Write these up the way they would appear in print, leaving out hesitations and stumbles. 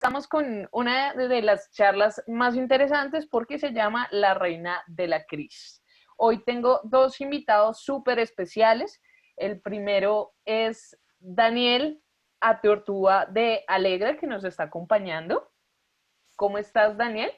Estamos con una de las charlas más interesantes porque se llama La Reina de la Crisis. Hoy tengo dos invitados súper especiales. El primero es Daniel Ateortúa de Alegra, que nos está acompañando. ¿Cómo estás, Daniel?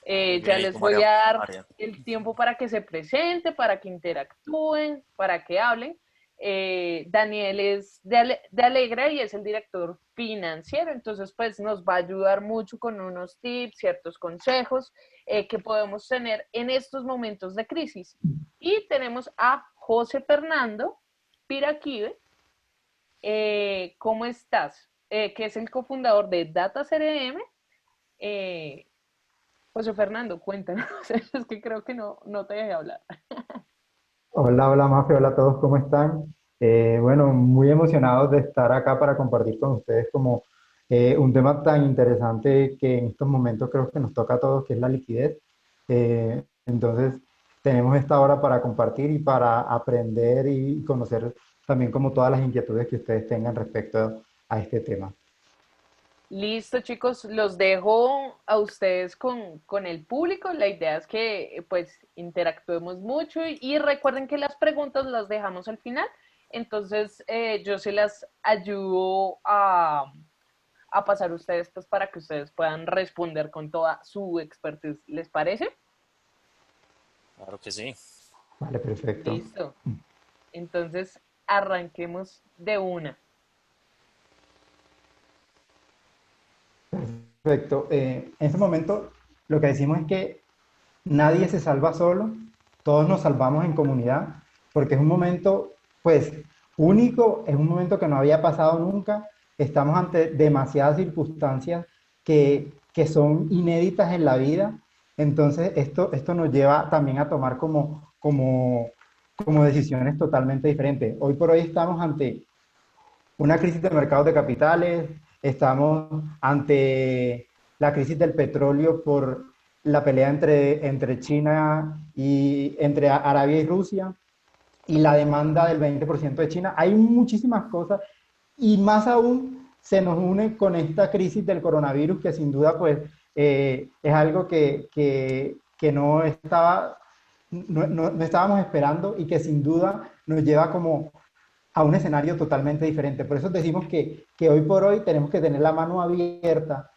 Muy Ya bien, ¿y les tú, voy María? a dar María. el tiempo para que se presente, para que interactúen, para que hablen. Daniel es de Alegra y es el director financiero, entonces pues nos va a ayudar mucho con unos tips, ciertos consejos que podemos tener en estos momentos de crisis. Y tenemos a José Fernando Piraquive. ¿Cómo estás? Que es el cofundador de Data CRM. Eh, José Fernando, cuéntanos, es que creo que no te dejé hablar. Hola, hola Mafe, hola a todos, ¿cómo están? Bueno, muy emocionados de estar acá para compartir con ustedes como un tema tan interesante que en estos momentos creo que nos toca a todos, que es la liquidez. Entonces, tenemos esta hora para compartir y para aprender y conocer también como todas las inquietudes que ustedes tengan respecto a este tema. Listo, chicos, los dejo a ustedes con el público. La idea es que pues interactuemos mucho y recuerden que las preguntas las dejamos al final. Entonces yo se las ayudo a pasar a ustedes pues para que ustedes puedan responder con toda su expertise. ¿Les parece? Claro que sí. Vale, perfecto. Listo. Entonces arranquemos de una. Perfecto. En este momento lo que decimos es que nadie se salva solo, todos nos salvamos en comunidad, porque es un momento, pues, único, es un momento que no había pasado nunca, estamos ante demasiadas circunstancias que son inéditas en la vida, entonces esto nos lleva también a tomar como decisiones totalmente diferentes. Hoy por hoy estamos ante una crisis de mercados de capitales, estamos ante la crisis del petróleo por la pelea entre China y entre Arabia y Rusia y la demanda del 20% de China. Hay muchísimas cosas y más aún se nos une con esta crisis del coronavirus que sin duda pues es algo que no estábamos esperando y que sin duda nos lleva como a un escenario totalmente diferente. Por eso decimos que hoy por hoy tenemos que tener la mano abierta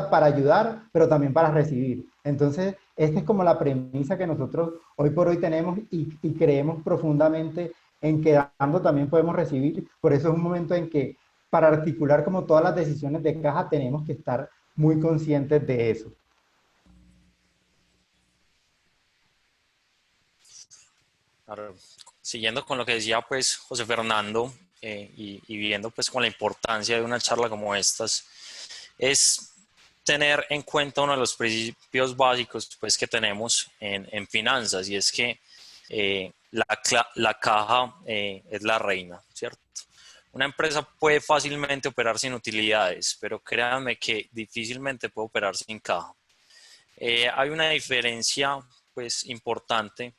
para ayudar, pero también para recibir. Entonces, esta es como la premisa que nosotros hoy por hoy tenemos y creemos profundamente en que dando también podemos recibir. Por eso es un momento en que para articular como todas las decisiones de caja tenemos que estar muy conscientes de eso. Claro. Siguiendo con lo que decía pues José Fernando y viendo pues con la importancia de una charla como estas, es tener en cuenta uno de los principios básicos pues que tenemos en finanzas, y es que la caja es la reina, ¿cierto? Una empresa puede fácilmente operar sin utilidades, pero créanme que difícilmente puede operar sin caja. Hay una diferencia pues importante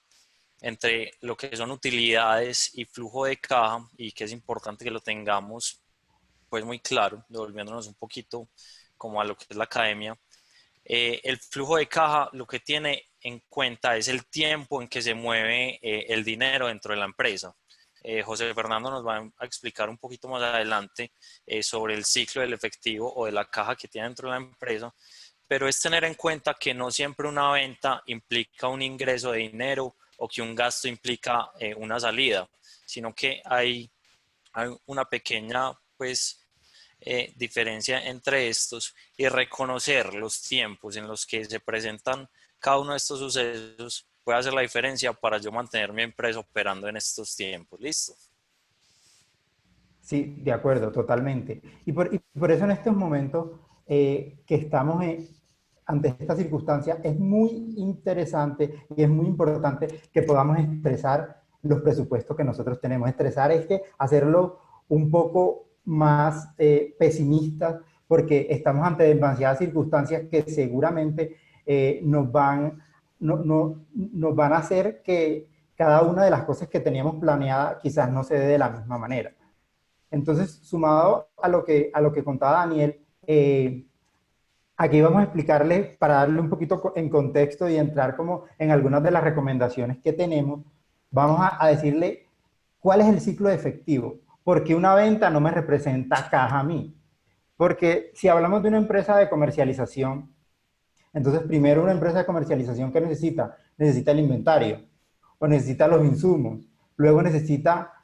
entre lo que son utilidades y flujo de caja, y que es importante que lo tengamos pues muy claro, devolviéndonos un poquito como a lo que es la academia. El flujo de caja lo que tiene en cuenta es el tiempo en que se mueve el dinero dentro de la empresa. José Fernando nos va a explicar un poquito más adelante sobre el ciclo del efectivo o de la caja que tiene dentro de la empresa, pero es tener en cuenta que no siempre una venta implica un ingreso de dinero o que un gasto implica una salida, sino que hay una pequeña pues diferencia entre estos, y reconocer los tiempos en los que se presentan cada uno de estos sucesos puede hacer la diferencia para yo mantener mi empresa operando en estos tiempos. ¿Listo? Sí, de acuerdo, totalmente. Y por eso en estos momentos que estamos ante esta circunstancia, es muy interesante y es muy importante que podamos expresar los presupuestos que nosotros tenemos. Expresar es que hacerlo un poco más pesimistas, porque estamos ante demasiadas circunstancias que seguramente nos van a hacer que cada una de las cosas que teníamos planeada quizás no se dé de la misma manera. Entonces, sumado a lo que contaba Daniel, aquí vamos a explicarle, para darle un poquito en contexto y entrar como en algunas de las recomendaciones que tenemos, vamos a decirle cuál es el ciclo de efectivo, porque una venta no me representa caja a mí. Porque si hablamos de una empresa de comercialización, entonces primero una empresa de comercialización que necesita, necesita el inventario o necesita los insumos, luego necesita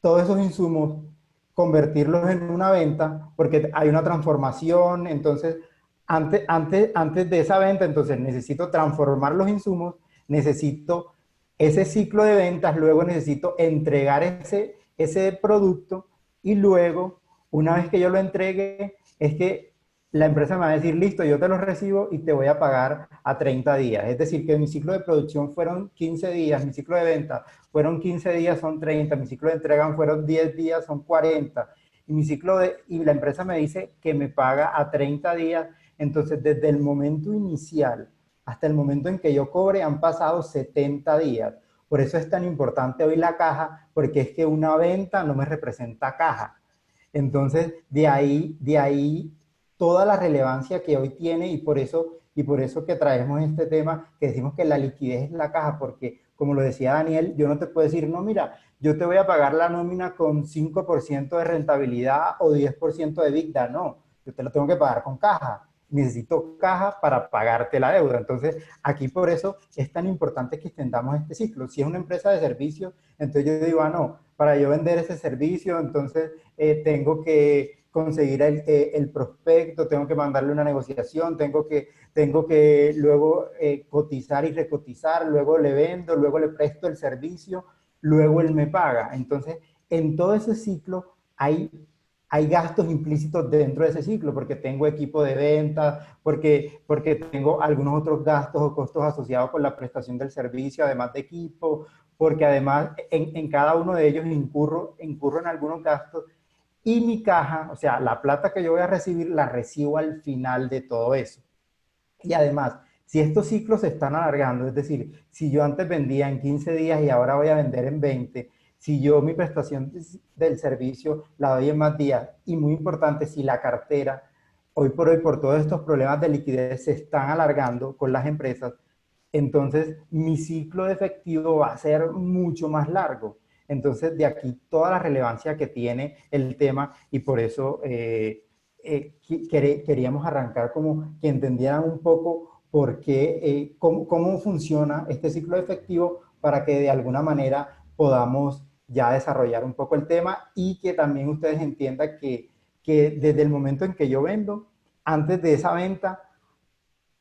todos esos insumos, convertirlos en una venta, porque hay una transformación, entonces antes de esa venta, entonces necesito transformar los insumos, necesito ese ciclo de ventas, luego necesito entregar ese producto y luego, una vez que yo lo entregue, es que la empresa me va a decir, listo, yo te lo recibo y te voy a pagar a 30 días. Es decir, que mi ciclo de producción fueron 15 días, mi ciclo de venta fueron 15 días, son 30, mi ciclo de entrega fueron 10 días, son 40, y la empresa me dice que me paga a 30 días, entonces desde el momento inicial hasta el momento en que yo cobre han pasado 70 días. Por eso es tan importante hoy la caja, porque es que una venta no me representa caja. Entonces, de ahí toda la relevancia que hoy tiene y por eso que traemos este tema, que decimos que la liquidez es la caja, porque como lo decía Daniel, yo no te puedo decir, no, mira, yo te voy a pagar la nómina con 5% de rentabilidad o 10% de EBITDA, no, yo te lo tengo que pagar con caja. Necesito caja para pagarte la deuda. Entonces, aquí por eso es tan importante que extendamos este ciclo. Si es una empresa de servicios, entonces yo digo, ah, no, para yo vender ese servicio, entonces tengo que conseguir el prospecto, tengo que mandarle una negociación, tengo que luego cotizar y recotizar, luego le vendo, luego le presto el servicio, luego él me paga. Entonces, en todo ese ciclo hay gastos implícitos dentro de ese ciclo, porque tengo equipo de ventas, porque tengo algunos otros gastos o costos asociados con la prestación del servicio, además de equipo, porque además en cada uno de ellos incurro en algunos gastos y mi caja, o sea, la plata que yo voy a recibir, la recibo al final de todo eso. Y además, si estos ciclos se están alargando, es decir, si yo antes vendía en 15 días y ahora voy a vender en 20, si yo mi prestación del servicio la doy en más días, y muy importante, si la cartera, hoy, por todos estos problemas de liquidez se están alargando con las empresas, entonces mi ciclo de efectivo va a ser mucho más largo. Entonces, de aquí toda la relevancia que tiene el tema y por eso queríamos arrancar como que entendieran un poco por qué, cómo funciona este ciclo de efectivo para que de alguna manera podamos ya desarrollar un poco el tema y que también ustedes entiendan que desde el momento en que yo vendo, antes de esa venta,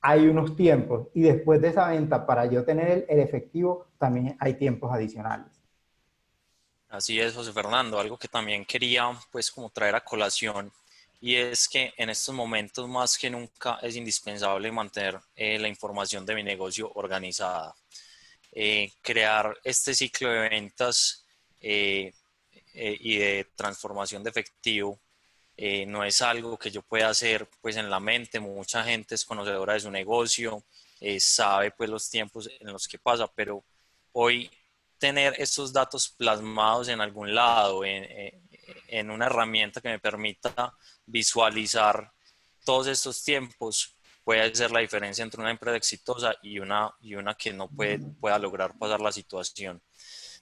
hay unos tiempos y después de esa venta, para yo tener el efectivo, también hay tiempos adicionales. Así es, José Fernando, algo que también quería pues como traer a colación y es que en estos momentos más que nunca es indispensable mantener la información de mi negocio organizada. Crear este ciclo de ventas y de transformación de efectivo no es algo que yo pueda hacer pues en la mente. Mucha gente es conocedora de su negocio, sabe pues los tiempos en los que pasa, pero hoy tener estos datos plasmados en algún lado, en una herramienta que me permita visualizar todos estos tiempos, puede hacer la diferencia entre una empresa exitosa y una que no pueda lograr pasar la situación.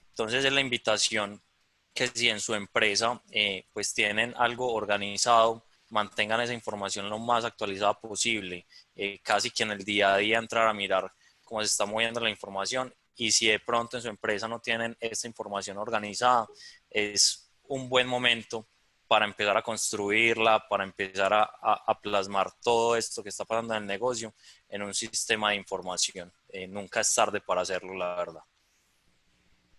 Entonces es la invitación que si en su empresa pues tienen algo organizado, mantengan esa información lo más actualizada posible, casi que en el día a día entrar a mirar cómo se está moviendo la información, y si de pronto en su empresa no tienen esta información organizada, es un buen momento para empezar a construirla, para empezar a plasmar todo esto que está pasando en el negocio en un sistema de información. Nunca es tarde para hacerlo, la verdad.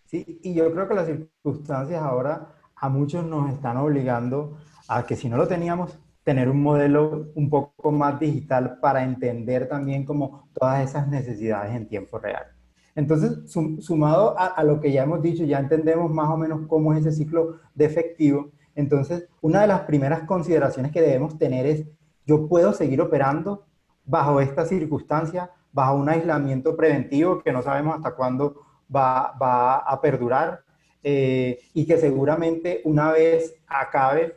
Sí, y yo creo que las circunstancias ahora a muchos nos están obligando a que si no lo teníamos, tener un modelo un poco más digital para entender también como todas esas necesidades en tiempo real. Entonces, sumado a lo que ya hemos dicho, ya entendemos más o menos cómo es ese ciclo de efectivo. Entonces, una de las primeras consideraciones que debemos tener es, yo puedo seguir operando bajo esta circunstancia, bajo un aislamiento preventivo que no sabemos hasta cuándo va a perdurar y que seguramente una vez acabe,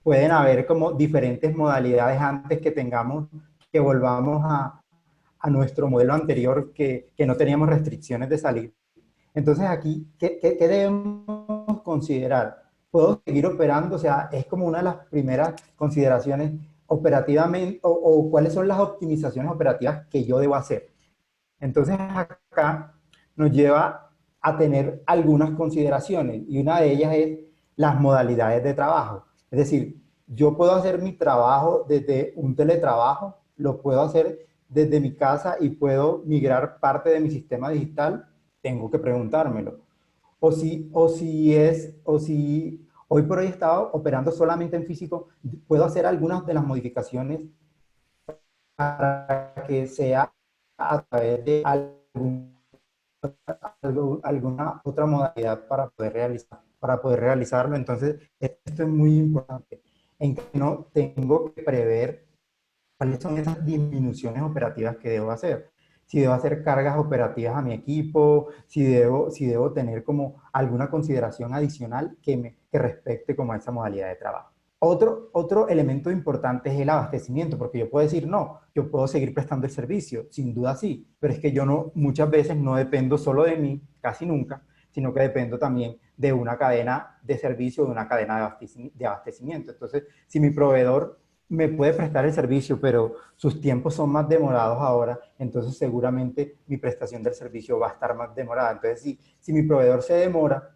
pueden haber como diferentes modalidades antes que tengamos, que volvamos a nuestro modelo anterior que no teníamos restricciones de salir. Entonces aquí, ¿qué debemos considerar? ¿Puedo seguir operando? O sea, es como una de las primeras consideraciones operativamente, o cuáles son las optimizaciones operativas que yo debo hacer. Entonces acá nos lleva a tener algunas consideraciones y una de ellas es las modalidades de trabajo. Es decir, yo puedo hacer mi trabajo desde un teletrabajo, lo puedo hacer desde mi casa y puedo migrar parte de mi sistema digital, tengo que preguntármelo. O si hoy por hoy estaba operando solamente en físico, puedo hacer algunas de las modificaciones para que sea a través de alguna otra modalidad para poder realizarlo. Entonces, esto es muy importante, en que no tengo que prever cuáles son esas disminuciones operativas que debo hacer. Si debo hacer cargas operativas a mi equipo, si debo tener como alguna consideración adicional que respecte como a esa modalidad de trabajo. Otro elemento importante es el abastecimiento, porque yo puedo decir, no, yo puedo seguir prestando el servicio, sin duda sí, pero es que yo no, muchas veces no dependo solo de mí, casi nunca, sino que dependo también de una cadena de servicio, de una cadena de abastecimiento. Entonces, si mi proveedor me puede prestar el servicio, pero sus tiempos son más demorados ahora, entonces seguramente mi prestación del servicio va a estar más demorada. Entonces, si mi proveedor se demora,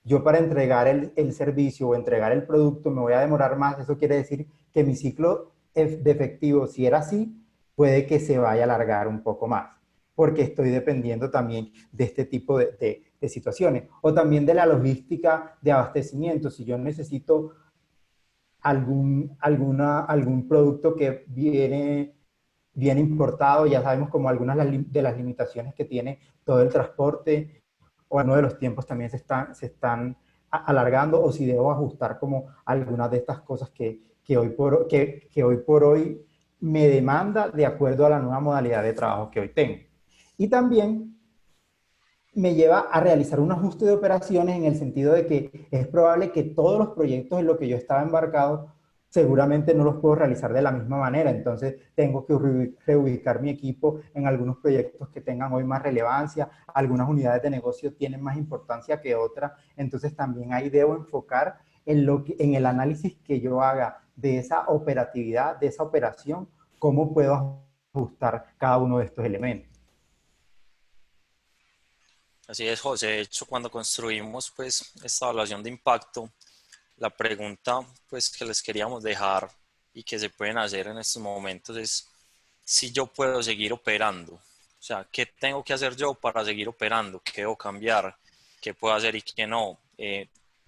yo para entregar el servicio o entregar el producto me voy a demorar más. Eso quiere decir que mi ciclo de efectivo, si era así, puede que se vaya a alargar un poco más, porque estoy dependiendo también de este tipo de situaciones. O también de la logística de abastecimiento. Si yo necesito algún producto que viene importado, ya sabemos como algunas de las limitaciones que tiene todo el transporte, o uno de los tiempos también se están alargando, o si debo ajustar como algunas de estas cosas que hoy por hoy me demanda de acuerdo a la nueva modalidad de trabajo que hoy tengo. Y también me lleva a realizar un ajuste de operaciones en el sentido de que es probable que todos los proyectos en los que yo estaba embarcado seguramente no los puedo realizar de la misma manera. Entonces tengo que reubicar mi equipo en algunos proyectos que tengan hoy más relevancia. Algunas unidades de negocio tienen más importancia que otras. Entonces también ahí debo enfocar en el análisis que yo haga de esa operatividad, de esa operación, cómo puedo ajustar cada uno de estos elementos. Así es, José. De hecho, cuando construimos pues esta evaluación de impacto, la pregunta pues que les queríamos dejar y que se pueden hacer en estos momentos es si yo puedo seguir operando. O sea, ¿qué tengo que hacer yo para seguir operando? ¿Qué debo cambiar? ¿Qué puedo hacer y qué no?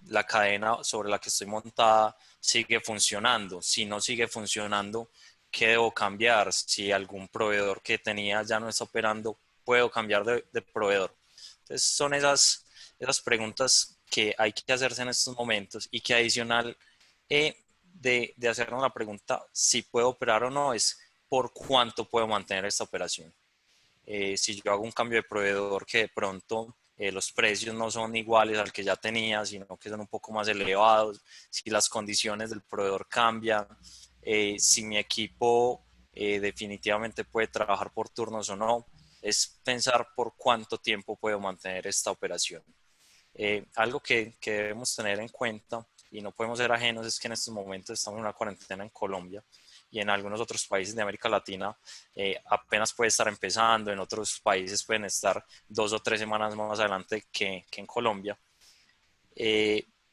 La cadena sobre la que estoy montada sigue funcionando. Si no sigue funcionando, ¿qué debo cambiar? Si algún proveedor que tenía ya no está operando, ¿puedo cambiar de proveedor? Entonces son esas preguntas que hay que hacerse en estos momentos y que adicional de hacernos la pregunta si puedo operar o no es por cuánto puedo mantener esta operación. Si yo hago un cambio de proveedor que de pronto los precios no son iguales al que ya tenía, sino que son un poco más elevados, si las condiciones del proveedor cambian, si mi equipo definitivamente puede trabajar por turnos o no, es pensar por cuánto tiempo puedo mantener esta operación. Algo que debemos tener en cuenta y no podemos ser ajenos es que en estos momentos estamos en una cuarentena en Colombia y en algunos otros países de América Latina apenas puede estar empezando, en otros países pueden estar 2 o 3 semanas más adelante que en Colombia.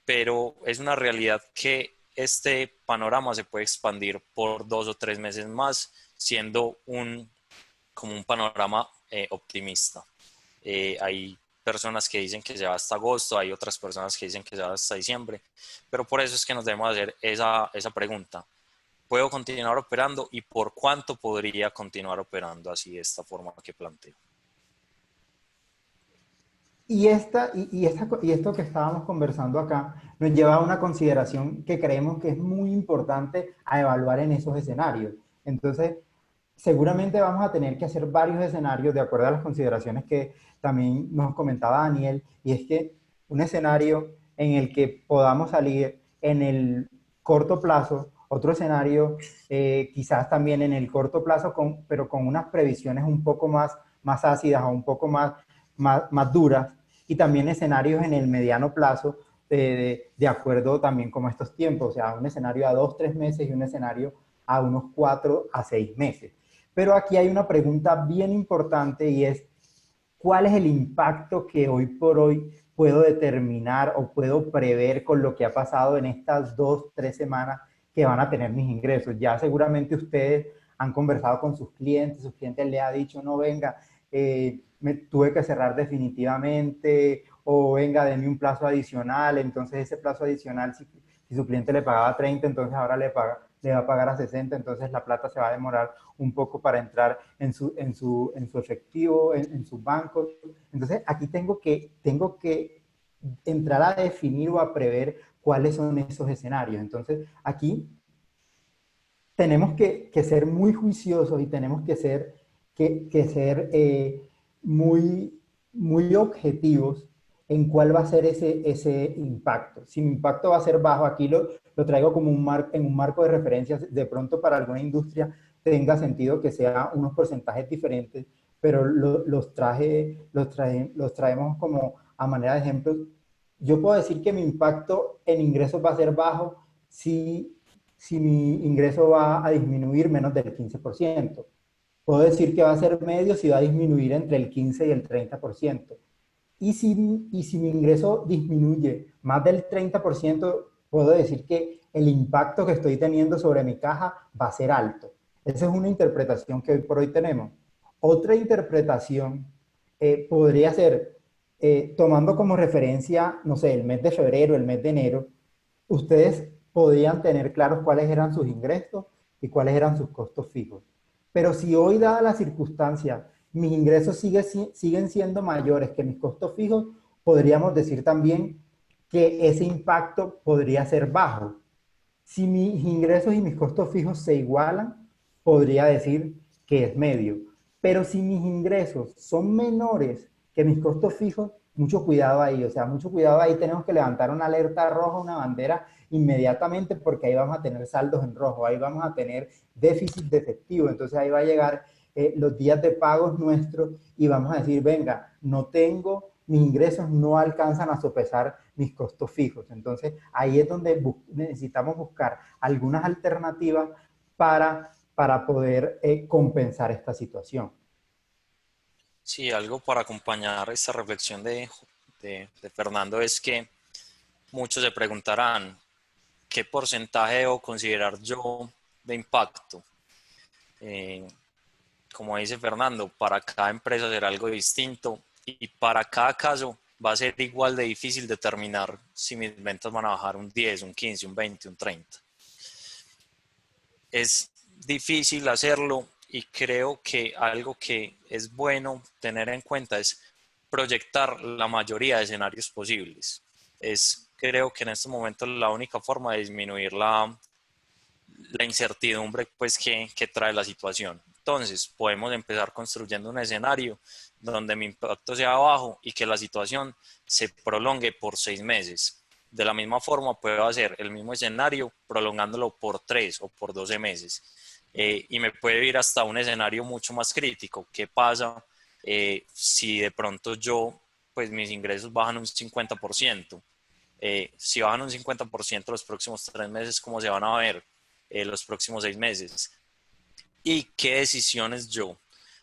Pero es una realidad que este panorama se puede expandir por 2 o 3 meses más, siendo como un panorama optimista. Hay personas que dicen que se va hasta agosto, hay otras personas que dicen que se va hasta diciembre, pero por eso es que nos debemos hacer esa pregunta. ¿Puedo continuar operando y por cuánto podría continuar operando así de esta forma que planteo? Y esto que estábamos conversando acá nos lleva a una consideración que creemos que es muy importante a evaluar en esos escenarios. Entonces, seguramente vamos a tener que hacer varios escenarios de acuerdo a las consideraciones que también nos comentaba Daniel, y es que un escenario en el que podamos salir corto plazo, otro escenario quizás también en el corto plazo, pero con unas previsiones un poco más ácidas o un poco más duras, y también escenarios en el mediano plazo, de acuerdo también con estos tiempos, o sea, un escenario a 2, 3 meses y un escenario a unos 4 a 6 meses. Pero aquí hay una pregunta bien importante y es, ¿cuál es el impacto que hoy por hoy puedo determinar o puedo prever con lo que ha pasado en estas 2, 3 semanas que van a tener mis ingresos? Ya seguramente ustedes han conversado con sus clientes le ha dicho, no, venga, me tuve que cerrar definitivamente, o venga, denme un plazo adicional. Entonces ese plazo adicional, si su cliente le pagaba 30, entonces ahora le va a pagar a 60, entonces la plata se va a demorar un poco para entrar en su efectivo, en sus bancos. Entonces aquí tengo que entrar a definir o a prever cuáles son esos escenarios. Entonces aquí tenemos que ser muy juiciosos y tenemos que ser muy objetivos en cuál va a ser ese impacto. Si mi impacto va a ser bajo, aquí lo traigo como en un marco de referencias, de pronto para alguna industria tenga sentido que sea unos porcentajes diferentes, pero los traemos como a manera de ejemplo. Yo puedo decir que mi impacto en ingresos va a ser bajo si mi ingreso va a disminuir menos del 15%. Puedo decir que va a ser medio si va a disminuir entre el 15 y el 30%. Y si mi ingreso disminuye más del 30%, puedo decir que el impacto que estoy teniendo sobre mi caja va a ser alto. Esa es una interpretación que hoy por hoy tenemos. Otra interpretación podría ser, tomando como referencia, no sé, el mes de febrero, el mes de enero, ustedes podían tener claros cuáles eran sus ingresos y cuáles eran sus costos fijos. Pero si hoy, dada la circunstancia, mis ingresos siguen siendo mayores que mis costos fijos, podríamos decir también que ese impacto podría ser bajo. Si mis ingresos y mis costos fijos se igualan, podría decir que es medio. Pero si mis ingresos son menores que mis costos fijos, mucho cuidado ahí. O sea, mucho cuidado ahí. Tenemos que levantar una alerta roja, una bandera inmediatamente, porque ahí vamos a tener saldos en rojo, ahí vamos a tener déficit de efectivo. Entonces ahí va a llegar los días de pagos nuestros y vamos a decir, venga, no tengo, mis ingresos no alcanzan a sopesar mis costos fijos. Entonces, ahí es donde necesitamos buscar algunas alternativas para poder compensar esta situación. Sí, algo para acompañar esta reflexión de Fernando es que muchos se preguntarán, ¿qué porcentaje debo considerar yo de impacto? Como dice Fernando, para cada empresa será algo distinto y para cada caso va a ser igual de difícil determinar si mis ventas van a bajar un 10, un 15, un 20, un 30. Es difícil hacerlo y creo que algo que es bueno tener en cuenta es proyectar la mayoría de escenarios posibles. Creo que en este momento la única forma de disminuir la incertidumbre pues, que trae la situación. Entonces, podemos empezar construyendo un escenario donde mi impacto sea bajo y que la situación se prolongue por 6 meses. De la misma forma, puedo hacer el mismo escenario prolongándolo por 3 o por 12 meses. Y me puede ir hasta un escenario mucho más crítico. ¿Qué pasa si de pronto pues mis ingresos bajan un 50%? Si bajan un 50% los próximos 3 meses, ¿cómo se van a ver los próximos 6 meses? ¿Y qué decisiones yo,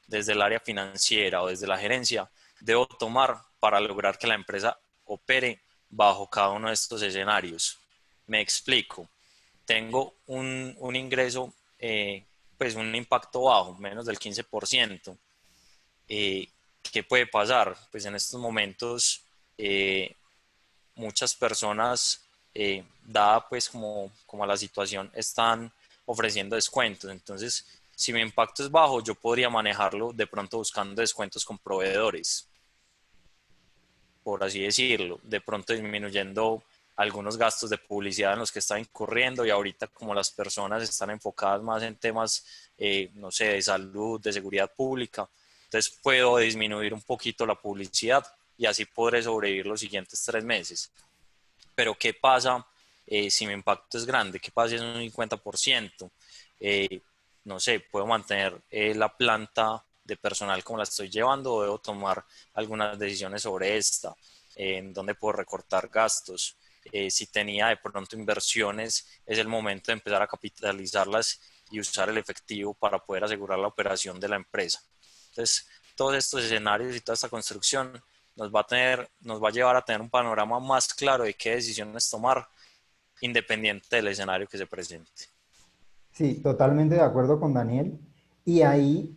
desde el área financiera o desde la gerencia, debo tomar para lograr que la empresa opere bajo cada uno de estos escenarios? Me explico. Tengo un ingreso, pues un impacto bajo, menos del 15%. ¿Qué puede pasar? Pues en estos momentos muchas personas, dada pues como la situación, están ofreciendo descuentos. Entonces, si mi impacto es bajo, yo podría manejarlo de pronto buscando descuentos con proveedores, por así decirlo, de pronto disminuyendo algunos gastos de publicidad en los que está incurriendo, y ahorita como las personas están enfocadas más en temas, no sé, de salud, de seguridad pública, entonces puedo disminuir un poquito la publicidad y así podré sobrevivir los siguientes 3 meses. Pero ¿qué pasa si mi impacto es grande, ¿qué pasa si es un 50%? No sé, ¿puedo mantener la planta de personal como la estoy llevando o debo tomar algunas decisiones sobre esta? ¿En dónde puedo recortar gastos? Si tenía de pronto inversiones, es el momento de empezar a capitalizarlas y usar el efectivo para poder asegurar la operación de la empresa. Entonces, todos estos escenarios y toda esta construcción nos va a llevar a tener un panorama más claro de qué decisiones tomar, independiente del escenario que se presente. Sí, totalmente de acuerdo con Daniel. Y ahí,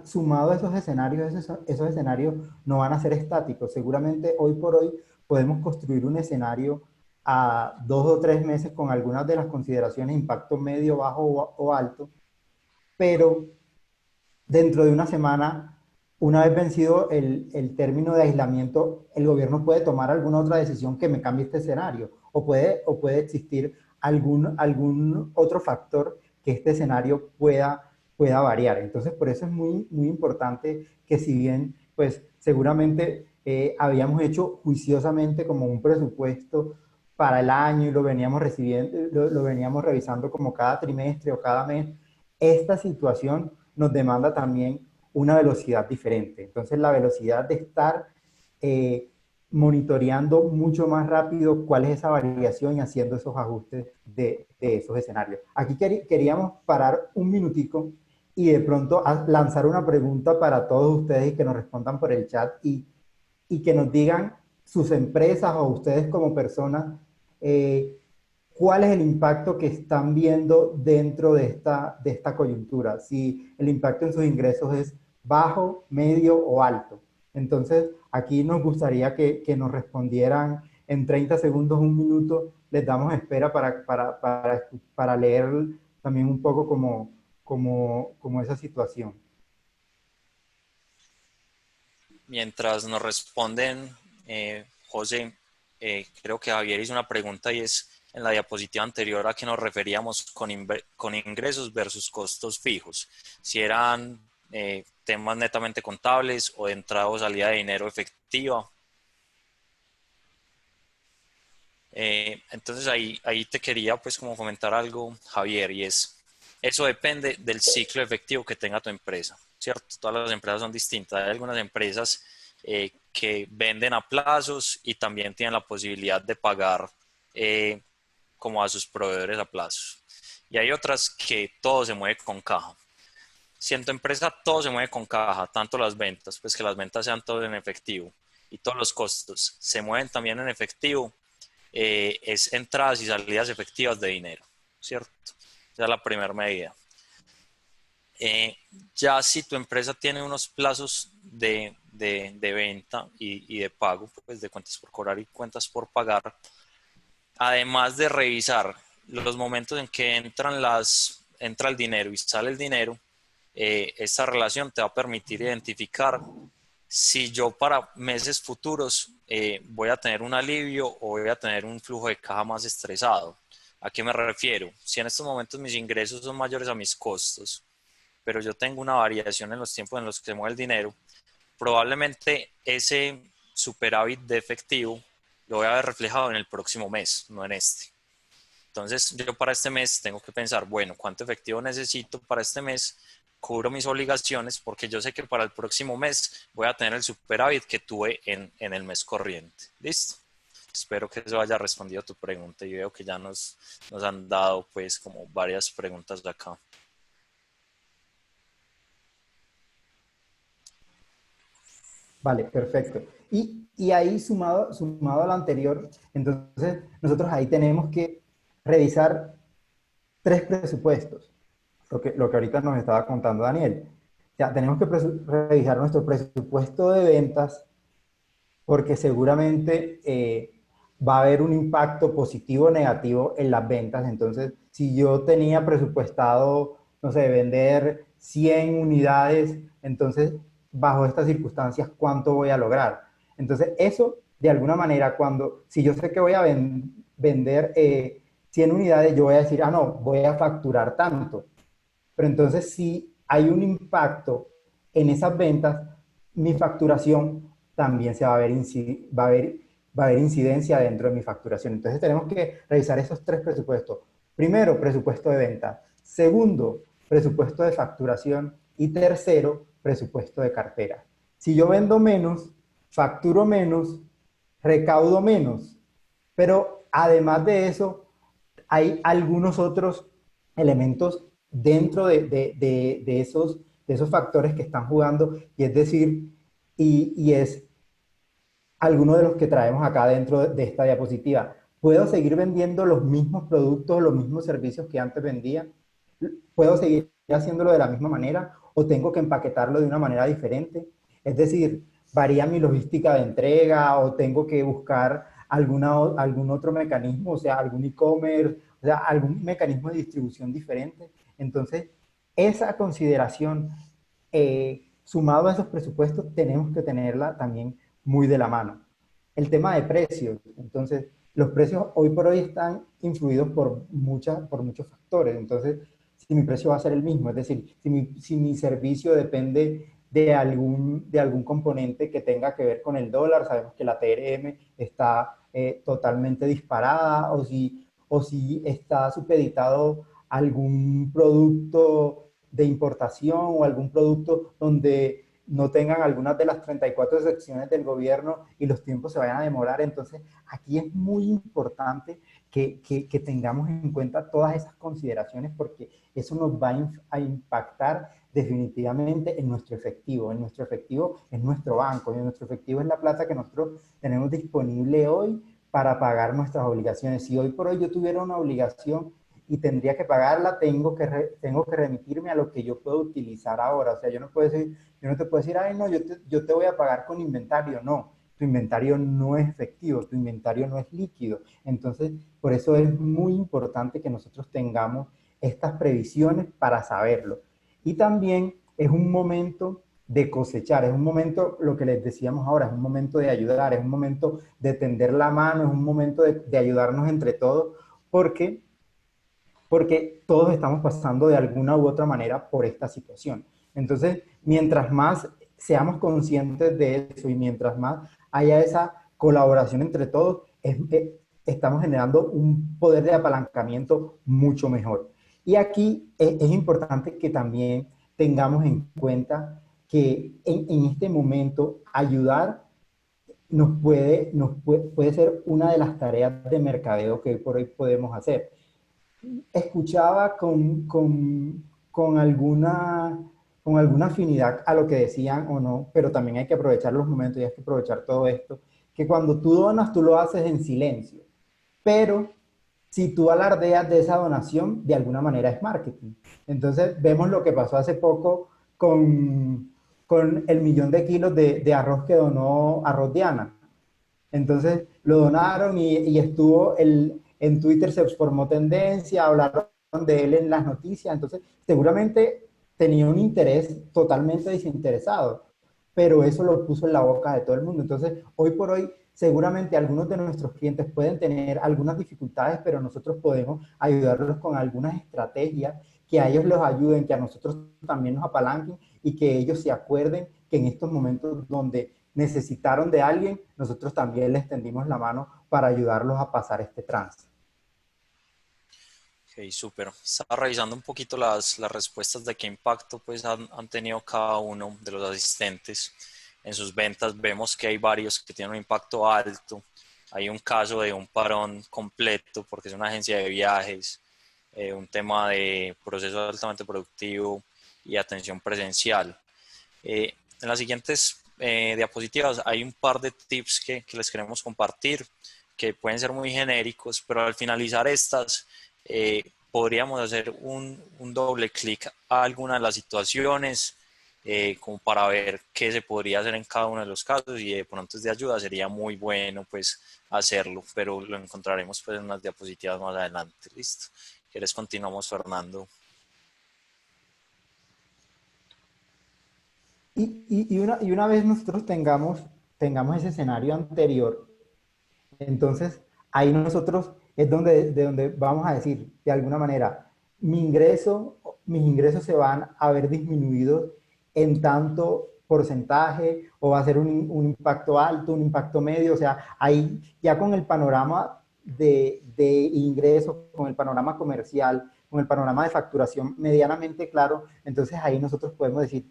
sumado a esos escenarios no van a ser estáticos. Seguramente hoy por hoy podemos construir un escenario a 2 o 3 meses con algunas de las consideraciones de impacto medio, bajo o alto, pero dentro de una semana, una vez vencido el término de aislamiento, el gobierno puede tomar alguna otra decisión que me cambie este escenario, o puede existir algún otro factor que este escenario pueda variar. Entonces, por eso es muy, muy importante que si bien, pues seguramente habíamos hecho juiciosamente como un presupuesto para el año y lo veníamos recibiendo, lo veníamos revisando como cada trimestre o cada mes, esta situación nos demanda también una velocidad diferente. Entonces, la velocidad de estar eh, monitoreando mucho más rápido cuál es esa variación y haciendo esos ajustes de esos escenarios. Aquí queríamos parar un minutico y de pronto lanzar una pregunta para todos ustedes y que nos respondan por el chat y que nos digan sus empresas o ustedes como personas, cuál es el impacto que están viendo dentro de esta coyuntura, si el impacto en sus ingresos es bajo, medio o alto. Entonces, aquí nos gustaría que nos respondieran en 30 segundos, un minuto, les damos espera para leer también un poco como esa situación. Mientras nos responden, José, creo que Javier hizo una pregunta y es en la diapositiva anterior a qué nos referíamos con ingresos versus costos fijos. Si eran temas netamente contables o de entrada o salida de dinero efectiva. Entonces ahí te quería pues como comentar algo, Javier, y eso depende del ciclo efectivo que tenga tu empresa, ¿cierto? Todas las empresas son distintas. Hay algunas empresas que venden a plazos y también tienen la posibilidad de pagar como a sus proveedores a plazos. Y hay otras que todo se mueve con caja. Si en tu empresa todo se mueve con caja, tanto las ventas, pues que las ventas sean todo en efectivo y todos los costos se mueven también en efectivo, es entradas y salidas efectivas de dinero, ¿cierto? Esa es la primera medida. Ya si tu empresa tiene unos plazos de venta y de pago, pues de cuentas por cobrar y cuentas por pagar, además de revisar los momentos en que entra el dinero y sale el dinero, esta relación te va a permitir identificar si yo para meses futuros voy a tener un alivio o voy a tener un flujo de caja más estresado. ¿A qué me refiero? Si en estos momentos mis ingresos son mayores a mis costos, pero yo tengo una variación en los tiempos en los que se mueve el dinero, probablemente ese superávit de efectivo lo voy a ver reflejado en el próximo mes, no en este. Entonces yo para este mes tengo que pensar, bueno, ¿cuánto efectivo necesito para este mes? Cubro mis obligaciones porque yo sé que para el próximo mes voy a tener el superávit que tuve en el mes corriente. ¿Listo? Espero que eso haya respondido a tu pregunta y veo que ya nos han dado pues como varias preguntas de acá. Vale, perfecto. Y ahí sumado a lo anterior, entonces nosotros ahí tenemos que revisar 3 presupuestos, lo que ahorita nos estaba contando Daniel. Ya tenemos que revisar nuestro presupuesto de ventas porque seguramente va a haber un impacto positivo o negativo en las ventas. Entonces, si yo tenía presupuestado, no sé, vender 100 unidades, entonces, bajo estas circunstancias, ¿cuánto voy a lograr? Entonces, eso, de alguna manera, si yo sé que voy a vender 100 unidades, yo voy a decir, no, voy a facturar tanto. Pero entonces, si hay un impacto en esas ventas, mi facturación también se va a ver va a haber incidencia dentro de mi facturación. Entonces tenemos que revisar esos tres presupuestos. Primero, presupuesto de venta. Segundo, presupuesto de facturación. Y tercero, presupuesto de cartera. Si yo vendo menos, facturo menos, recaudo menos. Pero además de eso, hay algunos otros elementos dentro de esos factores que están jugando, y es decir, y es alguno de los que traemos acá dentro de esta diapositiva. ¿Puedo seguir vendiendo los mismos productos, los mismos servicios que antes vendía? ¿Puedo seguir haciéndolo de la misma manera o tengo que empaquetarlo de una manera diferente? Es decir, ¿varía mi logística de entrega o tengo que buscar algún otro mecanismo, o sea, algún e-commerce, o sea, algún mecanismo de distribución diferente? Entonces, esa consideración, sumado a esos presupuestos, tenemos que tenerla también muy de la mano. El tema de precios, entonces, los precios hoy por hoy están influidos por muchos factores. Entonces, si mi precio va a ser el mismo, es decir, si mi servicio depende de algún componente que tenga que ver con el dólar, sabemos que la TRM está totalmente disparada, o si está supeditado a algún producto de importación o algún producto donde no tengan algunas de las 34 excepciones del gobierno y los tiempos se vayan a demorar. Entonces, aquí es muy importante que tengamos en cuenta todas esas consideraciones, porque eso nos va a impactar definitivamente en nuestro efectivo. En nuestro efectivo es nuestro banco, y en nuestro efectivo es la plata que nosotros tenemos disponible hoy para pagar nuestras obligaciones. Si hoy por hoy yo tuviera una obligación y tendría que pagarla, tengo que remitirme a lo que yo puedo utilizar ahora. O sea, yo no te puedo decir, ay, no, yo te voy a pagar con inventario. No, tu inventario no es efectivo, tu inventario no es líquido. Entonces, por eso es muy importante que nosotros tengamos estas previsiones para saberlo. Y también es un momento de cosechar, es un momento, lo que les decíamos ahora, es un momento de ayudar, es un momento de tender la mano, es un momento de ayudarnos entre todos, porque todos estamos pasando de alguna u otra manera por esta situación. Entonces, mientras más seamos conscientes de eso y mientras más haya esa colaboración entre todos, estamos generando un poder de apalancamiento mucho mejor. Y aquí es importante que también tengamos en cuenta que en este momento ayudar puede ser una de las tareas de mercadeo que hoy por hoy podemos hacer. Escuchaba con alguna afinidad a lo que decían o no, pero también hay que aprovechar los momentos y hay que aprovechar todo esto, que cuando tú donas, tú lo haces en silencio, pero si tú alardeas de esa donación, de alguna manera es marketing. Entonces vemos lo que pasó hace poco con el 1.000.000 de kilos de arroz que donó Arroz Diana. Entonces lo donaron y estuvo en Twitter, se formó tendencia, hablaron de él en las noticias. Entonces seguramente tenía un interés totalmente desinteresado, pero eso lo puso en la boca de todo el mundo. Entonces hoy por hoy seguramente algunos de nuestros clientes pueden tener algunas dificultades, pero nosotros podemos ayudarlos con algunas estrategias que a ellos los ayuden, que a nosotros también nos apalanquen, y que ellos se acuerden que en estos momentos donde necesitaron de alguien, nosotros también les tendimos la mano para ayudarlos a pasar este trance. Ok, súper. Estaba revisando un poquito las respuestas de qué impacto pues han tenido cada uno de los asistentes en sus ventas. Vemos que hay varios que tienen un impacto alto. Hay un caso de un parón completo porque es una agencia de viajes, un tema de proceso altamente productivo y atención presencial. En las siguientes diapositivas hay un par de tips que les queremos compartir, que pueden ser muy genéricos, pero al finalizar estas podríamos hacer un doble clic a alguna de las situaciones, como para ver qué se podría hacer en cada uno de los casos, y de pronto es de ayuda, sería muy bueno pues hacerlo, pero lo encontraremos pues en unas diapositivas más adelante. Listo. ¿Quieres continuamos, Fernando? Y una vez nosotros tengamos ese escenario anterior, entonces ahí nosotros es de donde vamos a decir, de alguna manera, mis ingresos se van a ver disminuidos en tanto porcentaje o va a ser un impacto alto, un impacto medio, o sea, ahí ya con el panorama de ingresos, con el panorama comercial, con el panorama de facturación medianamente claro, entonces ahí nosotros podemos decir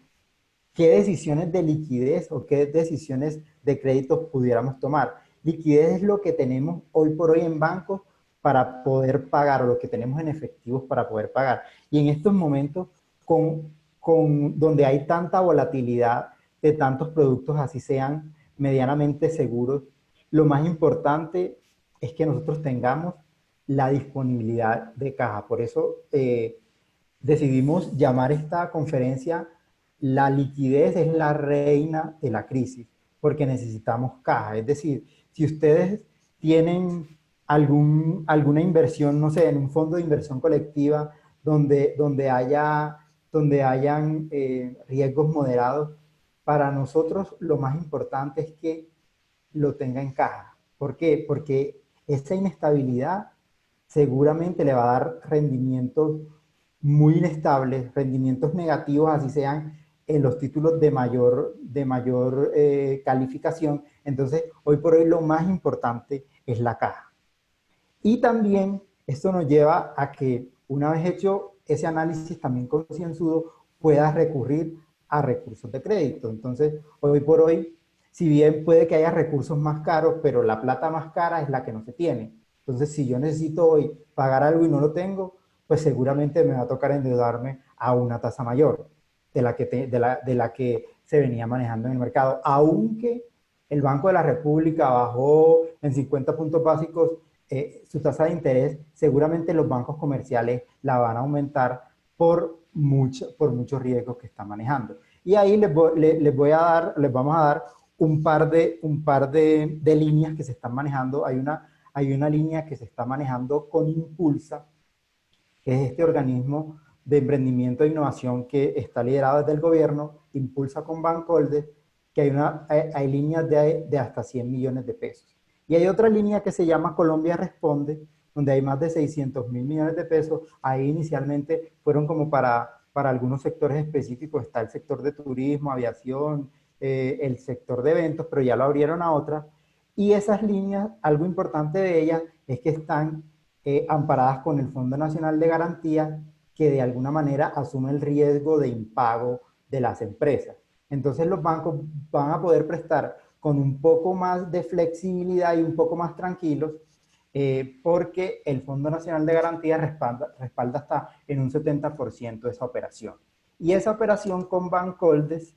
qué decisiones de liquidez o qué decisiones de crédito pudiéramos tomar. Liquidez es lo que tenemos hoy por hoy en bancos para poder pagar o lo que tenemos en efectivos para poder pagar. Y en estos momentos, donde hay tanta volatilidad de tantos productos, así sean medianamente seguros, lo más importante es que nosotros tengamos la disponibilidad de caja. Por eso decidimos llamar esta conferencia "La liquidez es la reina de la crisis", porque necesitamos caja. Es decir, si ustedes tienen alguna inversión, no sé, en un fondo de inversión colectiva donde hayan riesgos moderados, para nosotros lo más importante es que lo tenga en caja. ¿Por qué? Porque esa inestabilidad seguramente le va a dar rendimientos muy inestables, rendimientos negativos, así sean en los títulos de mayor calificación. Entonces, hoy por hoy lo más importante es la caja. Y también esto nos lleva a que una vez hecho ese análisis también concienzudo, puedas recurrir a recursos de crédito. Entonces, hoy por hoy, si bien puede que haya recursos más caros, pero la plata más cara es la que no se tiene. Entonces, si yo necesito hoy pagar algo y no lo tengo, pues seguramente me va a tocar endeudarme a una tasa mayor de la que se venía manejando en el mercado. Aunque el Banco de la República bajó en 50 puntos básicos su tasa de interés, seguramente los bancos comerciales la van a aumentar por muchos riesgos que están manejando. Y ahí les vamos a dar un par de líneas que se están manejando. Hay una línea que se está manejando con Impulsa, que es este organismo de emprendimiento e innovación que está liderado desde el gobierno, Impulsa con Bancoldes, que hay líneas de hasta 100 millones de pesos. Y hay otra línea que se llama Colombia Responde, donde hay más de 600.000 millones de pesos. Ahí inicialmente fueron como para algunos sectores específicos, está el sector de turismo, aviación, el sector de eventos, pero ya lo abrieron a otras. Y esas líneas, algo importante de ellas es que están amparadas con el Fondo Nacional de Garantía, que de alguna manera asume el riesgo de impago de las empresas. Entonces los bancos van a poder prestar con un poco más de flexibilidad y un poco más tranquilos, porque el Fondo Nacional de Garantía respalda hasta en un 70% esa operación. Y esa operación con Bancoldes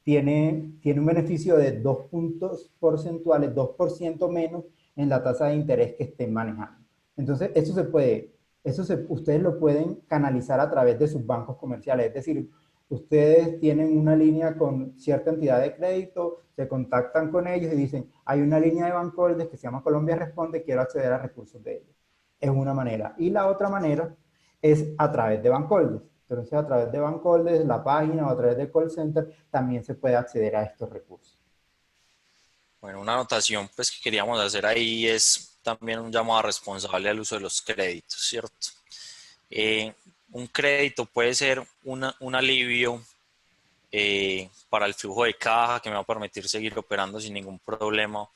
tiene un beneficio de 2 puntos porcentuales, 2% menos en la tasa de interés que estén manejando. Entonces, ustedes lo pueden canalizar a través de sus bancos comerciales. Es decir, ustedes tienen una línea con cierta entidad de crédito, se contactan con ellos y dicen, hay una línea de Bancoldes que se llama Colombia Responde, quiero acceder a recursos de ellos. Es una manera. Y la otra manera es a través de Bancoldes. Entonces, a través de Bancoldes, la página o a través del call center, también se puede acceder a estos recursos. Bueno, una anotación pues que queríamos hacer ahí es también un llamado responsable al uso de los créditos, ¿cierto? Un crédito puede ser un alivio para el flujo de caja que me va a permitir seguir operando sin ningún problema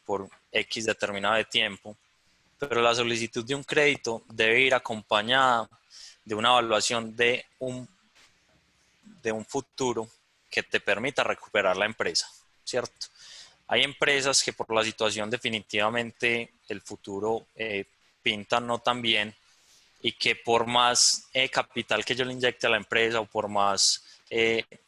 por X determinado de tiempo, pero la solicitud de un crédito debe ir acompañada de una evaluación de un futuro que te permita recuperar la empresa, ¿cierto? Hay empresas que por la situación definitivamente el futuro pintan no tan bien y que por más capital que yo le inyecte a la empresa o por más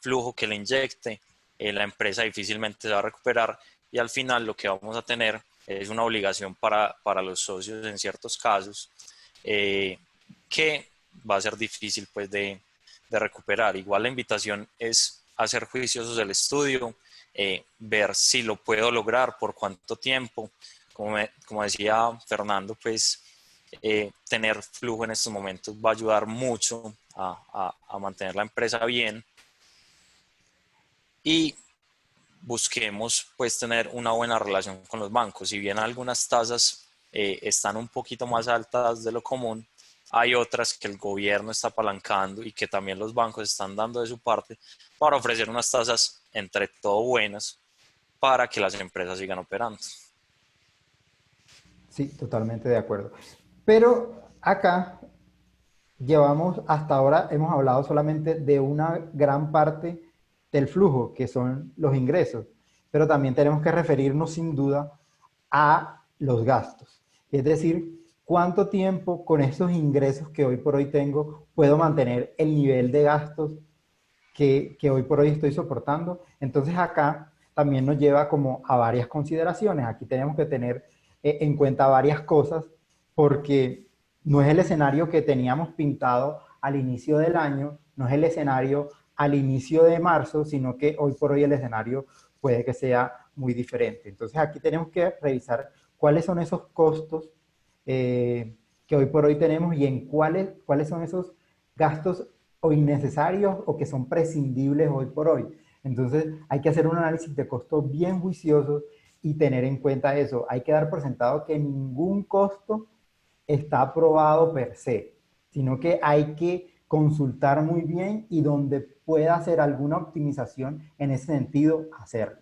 flujo que le inyecte, la empresa difícilmente se va a recuperar y al final lo que vamos a tener es una obligación para los socios en ciertos casos que va a ser difícil pues de recuperar. Igual la invitación es hacer juiciosos el estudio, ver si lo puedo lograr, por cuánto tiempo. Como decía Fernando, pues tener flujo en estos momentos va a ayudar mucho a mantener la empresa bien y busquemos pues tener una buena relación con los bancos. Si bien algunas tasas están un poquito más altas de lo común, hay otras que el gobierno está apalancando y que también los bancos están dando de su parte para ofrecer unas tasas entre todo buenas para que las empresas sigan operando. Sí, totalmente de acuerdo. Pero acá llevamos, hasta ahora hemos hablado solamente de una gran parte del flujo, que son los ingresos, pero también tenemos que referirnos sin duda a los gastos. Es decir, cuánto tiempo con esos ingresos que hoy por hoy tengo puedo mantener el nivel de gastos que hoy por hoy estoy soportando. Entonces acá también nos lleva como a varias consideraciones. Aquí tenemos que tener en cuenta varias cosas porque no es el escenario que teníamos pintado al inicio del año, no es el escenario al inicio de marzo, sino que hoy por hoy el escenario puede que sea muy diferente. Entonces aquí tenemos que revisar cuáles son esos costos que hoy por hoy tenemos y en cuáles son esos gastos o innecesarios o que son prescindibles hoy por hoy. Entonces hay que hacer un análisis de costo bien juicioso y tener en cuenta eso. Hay que dar por sentado que ningún costo está aprobado per se, sino que hay que consultar muy bien y donde pueda hacer alguna optimización en ese sentido, hacerlo.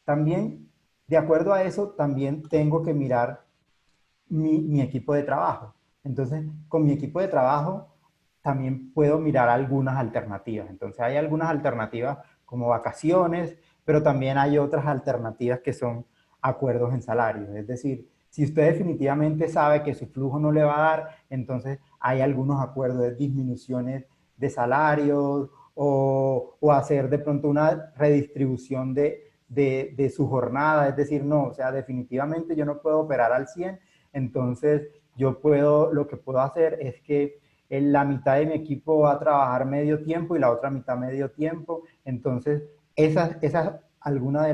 También, de acuerdo a eso, también tengo que mirar mi equipo de trabajo. Entonces, con mi equipo de trabajo también puedo mirar algunas alternativas. Entonces, hay algunas alternativas como vacaciones, pero también hay otras alternativas que son acuerdos en salario. Es decir, si usted definitivamente sabe que su flujo no le va a dar, entonces hay algunos acuerdos de disminuciones de salarios o hacer de pronto una redistribución de su jornada. Es decir, no, o sea, definitivamente yo no puedo operar al 100, entonces yo puedo, lo que puedo hacer es que la mitad de mi equipo va a trabajar medio tiempo y la otra mitad medio tiempo. Entonces, esa es alguna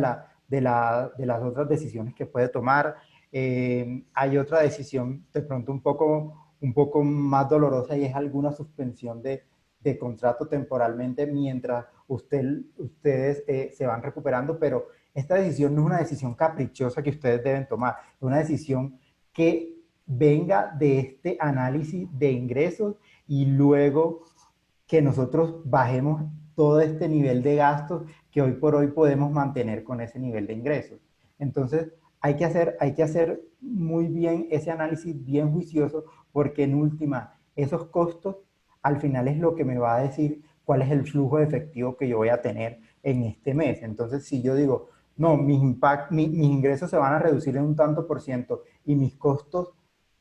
de las otras decisiones que puede tomar. Hay otra decisión de pronto un poco más dolorosa y es alguna suspensión de contrato temporalmente mientras ustedes se van recuperando, pero esta decisión no es una decisión caprichosa que ustedes deben tomar, es una decisión que venga de este análisis de ingresos y luego que nosotros bajemos todo este nivel de gastos que hoy por hoy podemos mantener con ese nivel de ingresos. Entonces, hay que hacer muy bien ese análisis bien juicioso porque en última, esos costos al final es lo que me va a decir cuál es el flujo de efectivo que yo voy a tener en este mes. Entonces, si yo digo, no, mis ingresos se van a reducir en un tanto por ciento y mis costos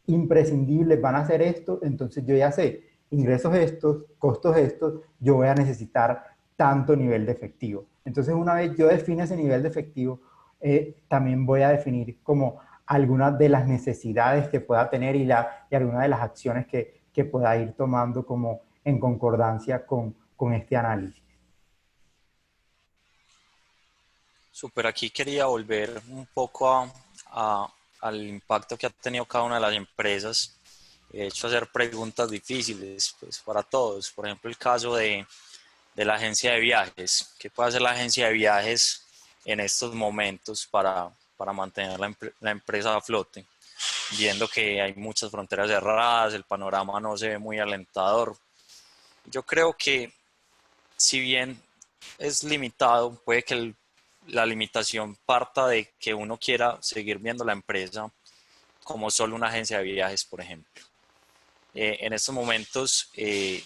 imprescindibles van a ser esto, entonces yo ya sé, ingresos estos, costos estos, yo voy a necesitar tanto nivel de efectivo. Entonces, una vez yo define ese nivel de efectivo, también voy a definir como algunas de las necesidades que pueda tener y algunas de las acciones que pueda ir tomando como en concordancia con este análisis. Súper, aquí quería volver un poco al impacto que ha tenido cada una de las empresas. He hecho hacer preguntas difíciles pues, para todos. Por ejemplo, el caso de la agencia de viajes. ¿Qué puede hacer la agencia de viajes en estos momentos para mantener la empresa a flote? Viendo que hay muchas fronteras cerradas, el panorama no se ve muy alentador. Yo creo que si bien es limitado, puede que la limitación parta de que uno quiera seguir viendo la empresa como solo una agencia de viajes, por ejemplo. En estos momentos, de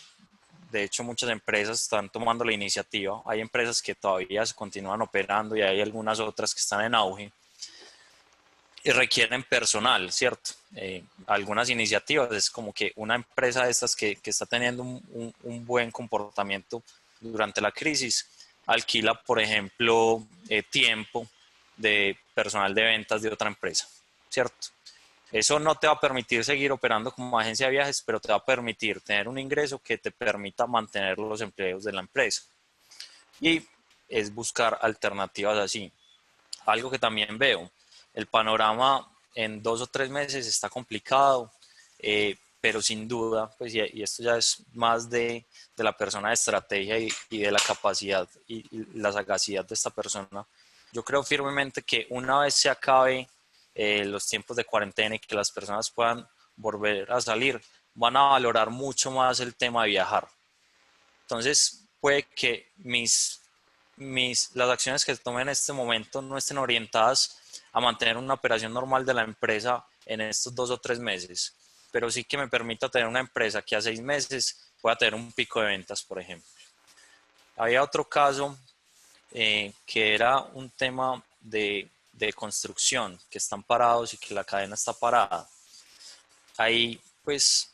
hecho, muchas empresas están tomando la iniciativa. Hay empresas que todavía se continúan operando y hay algunas otras que están en auge y requieren personal, ¿cierto? Algunas iniciativas es como que una empresa de estas que está teniendo un buen comportamiento durante la crisis alquila, por ejemplo, tiempo de personal de ventas de otra empresa, ¿cierto? Eso no te va a permitir seguir operando como agencia de viajes, pero te va a permitir tener un ingreso que te permita mantener los empleos de la empresa. Y es buscar alternativas así. Algo que también veo, el panorama en 2 o 3 meses está complicado, pero sin duda, pues, y esto ya es más de la persona de estrategia y de la capacidad y la sagacidad de esta persona. Yo creo firmemente que una vez se acabe los tiempos de cuarentena y que las personas puedan volver a salir, van a valorar mucho más el tema de viajar. Entonces, puede que las acciones que tomen en este momento no estén orientadas a mantener una operación normal de la empresa en estos 2 o 3 meses, pero sí que me permita tener una empresa que a 6 meses pueda tener un pico de ventas, por ejemplo. Había otro caso que era un tema de construcción, que están parados y que la cadena está parada. Ahí pues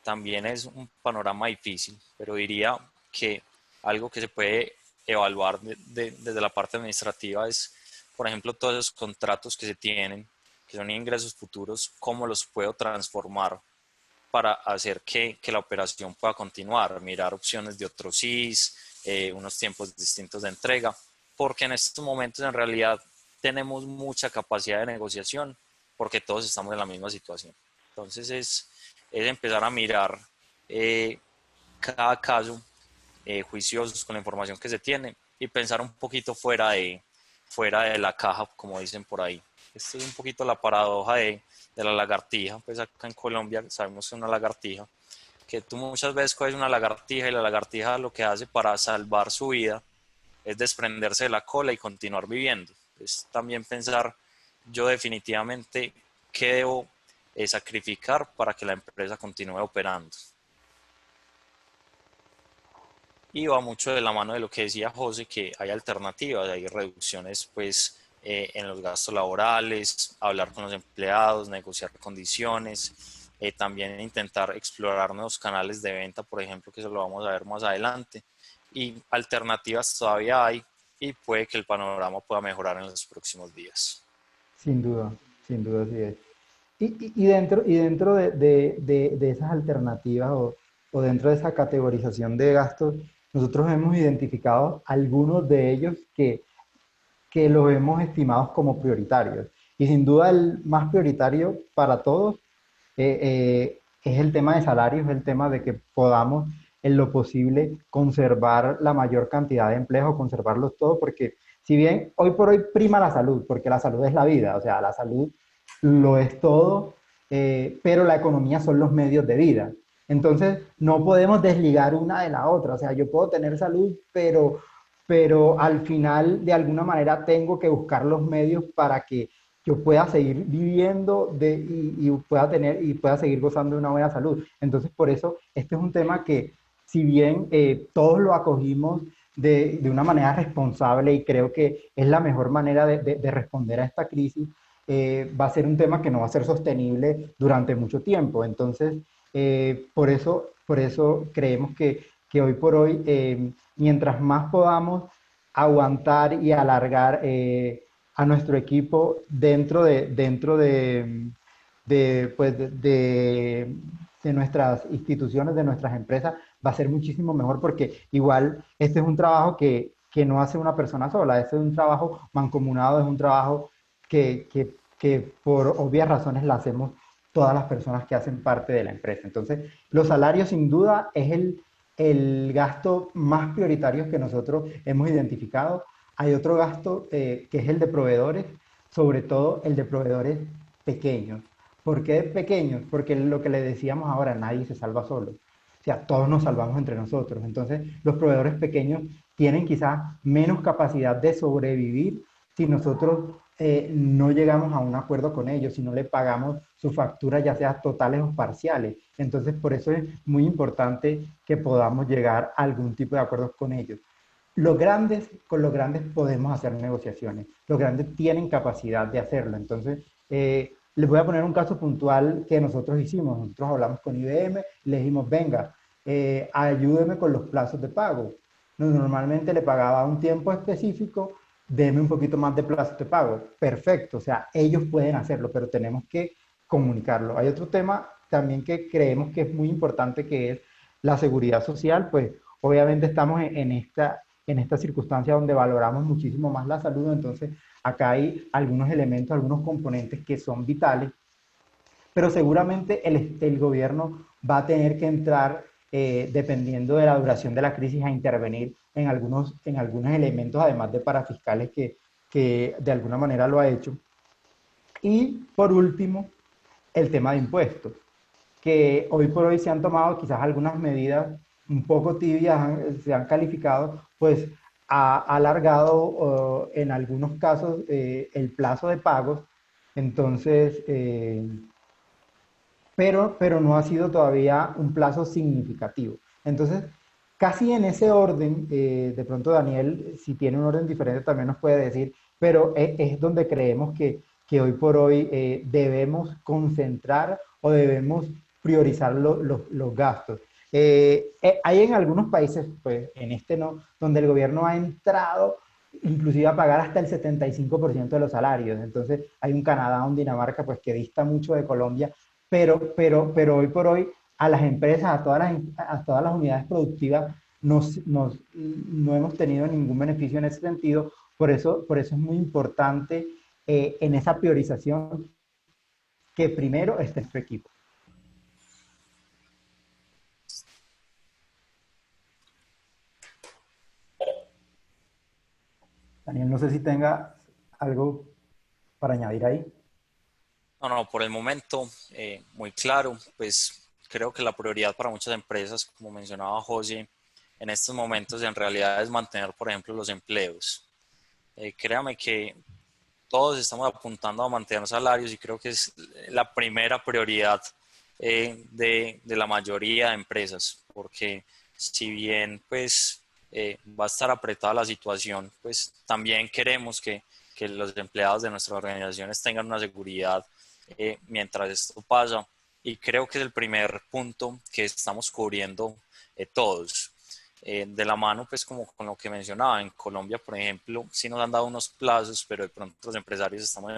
también es un panorama difícil, pero diría que algo que se puede evaluar desde la parte administrativa es, por ejemplo, todos esos contratos que se tienen, que son ingresos futuros, cómo los puedo transformar para hacer que la operación pueda continuar, mirar opciones de otros SIS, unos tiempos distintos de entrega, porque en estos momentos en realidad tenemos mucha capacidad de negociación porque todos estamos en la misma situación. Entonces es empezar a mirar cada caso juiciosos con la información que se tiene y pensar un poquito fuera de la caja, como dicen por ahí. Esto es un poquito la paradoja de la lagartija, pues acá en Colombia sabemos que es una lagartija, que tú muchas veces coges una lagartija y la lagartija lo que hace para salvar su vida es desprenderse de la cola y continuar viviendo. Es también pensar yo definitivamente qué debo sacrificar para que la empresa continúe operando. Y va mucho de la mano de lo que decía José, que hay alternativas, hay reducciones pues en los gastos laborales, hablar con los empleados, negociar condiciones, también intentar explorar nuevos canales de venta, por ejemplo, que eso lo vamos a ver más adelante. Y alternativas todavía hay y puede que el panorama pueda mejorar en los próximos días. Sin duda sí es. Y dentro de esas alternativas o dentro de esa categorización de gastos, nosotros hemos identificado algunos de ellos que los hemos estimados como prioritarios. Y sin duda el más prioritario para todos es el tema de salarios, es el tema de que podamos en lo posible conservar la mayor cantidad de empleos, conservarlos todos, porque si bien hoy por hoy prima la salud, porque la salud es la vida, o sea, la salud lo es todo, pero la economía son los medios de vida. Entonces, no podemos desligar una de la otra. O sea, yo puedo tener salud, pero al final, de alguna manera, tengo que buscar los medios para que yo pueda seguir viviendo y pueda tener y pueda seguir gozando de una buena salud. Entonces, por eso, este es un tema que, si bien todos lo acogimos de una manera responsable y creo que es la mejor manera de responder a esta crisis, va a ser un tema que no va a ser sostenible durante mucho tiempo. Entonces, por eso creemos que hoy por hoy, mientras más podamos aguantar y alargar a nuestro equipo dentro de nuestras instituciones, de nuestras empresas, va a ser muchísimo mejor porque igual este es un trabajo que no hace una persona sola, este es un trabajo mancomunado, es un trabajo que por obvias razones la hacemos todas las personas que hacen parte de la empresa. Entonces, los salarios sin duda es el gasto más prioritario que nosotros hemos identificado. Hay otro gasto que es el de proveedores, sobre todo el de proveedores pequeños. ¿Por qué pequeños? Porque lo que le decíamos ahora, nadie se salva solo. O sea, todos nos salvamos entre nosotros. Entonces, los proveedores pequeños tienen quizás menos capacidad de sobrevivir si nosotros no llegamos a un acuerdo con ellos, si no le pagamos su factura, ya sea totales o parciales. Entonces, por eso es muy importante que podamos llegar a algún tipo de acuerdos con ellos. Con los grandes podemos hacer negociaciones. Los grandes tienen capacidad de hacerlo. Entonces, les voy a poner un caso puntual que nosotros hicimos. Nosotros hablamos con IBM, le dijimos, venga, ayúdeme con los plazos de pago. Normalmente le pagaba un tiempo específico, deme un poquito más de plazo de pago. Perfecto, o sea, ellos pueden hacerlo, pero tenemos que comunicarlo. Hay otro tema también que creemos que es muy importante, que es la seguridad social. Pues obviamente estamos en esta circunstancia donde valoramos muchísimo más la salud, entonces acá hay algunos elementos, algunos componentes que son vitales, pero seguramente el gobierno va a tener que entrar, dependiendo de la duración de la crisis, a intervenir en algunos elementos, además de parafiscales que de alguna manera lo ha hecho. Y por último, el tema de impuestos, que hoy por hoy se han tomado quizás algunas medidas un poco tibias, se han calificado, pues ha alargado en algunos casos el plazo de pagos. Entonces, pero no ha sido todavía un plazo significativo. Entonces, casi en ese orden, de pronto Daniel, si tiene un orden diferente, también nos puede decir, pero es donde creemos que hoy por hoy debemos concentrar o debemos priorizar los gastos. Hay en algunos países, pues en este no, donde el gobierno ha entrado inclusive a pagar hasta el 75% de los salarios. Entonces, hay un Canadá, un Dinamarca, pues que dista mucho de Colombia, pero hoy por hoy a las empresas, a todas las unidades productivas, no hemos tenido ningún beneficio en ese sentido. Por eso es muy importante en esa priorización que primero esté nuestro equipo. Daniel, no sé si tenga algo para añadir ahí. No, no, por el momento, muy claro, pues creo que la prioridad para muchas empresas, como mencionaba José, en estos momentos en realidad es mantener, por ejemplo, los empleos. Créame que todos estamos apuntando a mantener salarios y creo que es la primera prioridad de la mayoría de empresas, porque si bien pues va a estar apretada la situación, pues también queremos que los empleados de nuestras organizaciones tengan una seguridad mientras esto pasa, y creo que es el primer punto que estamos cubriendo todos. De la mano, pues como con lo que mencionaba, en Colombia, por ejemplo, sí nos han dado unos plazos, pero de pronto los empresarios estamos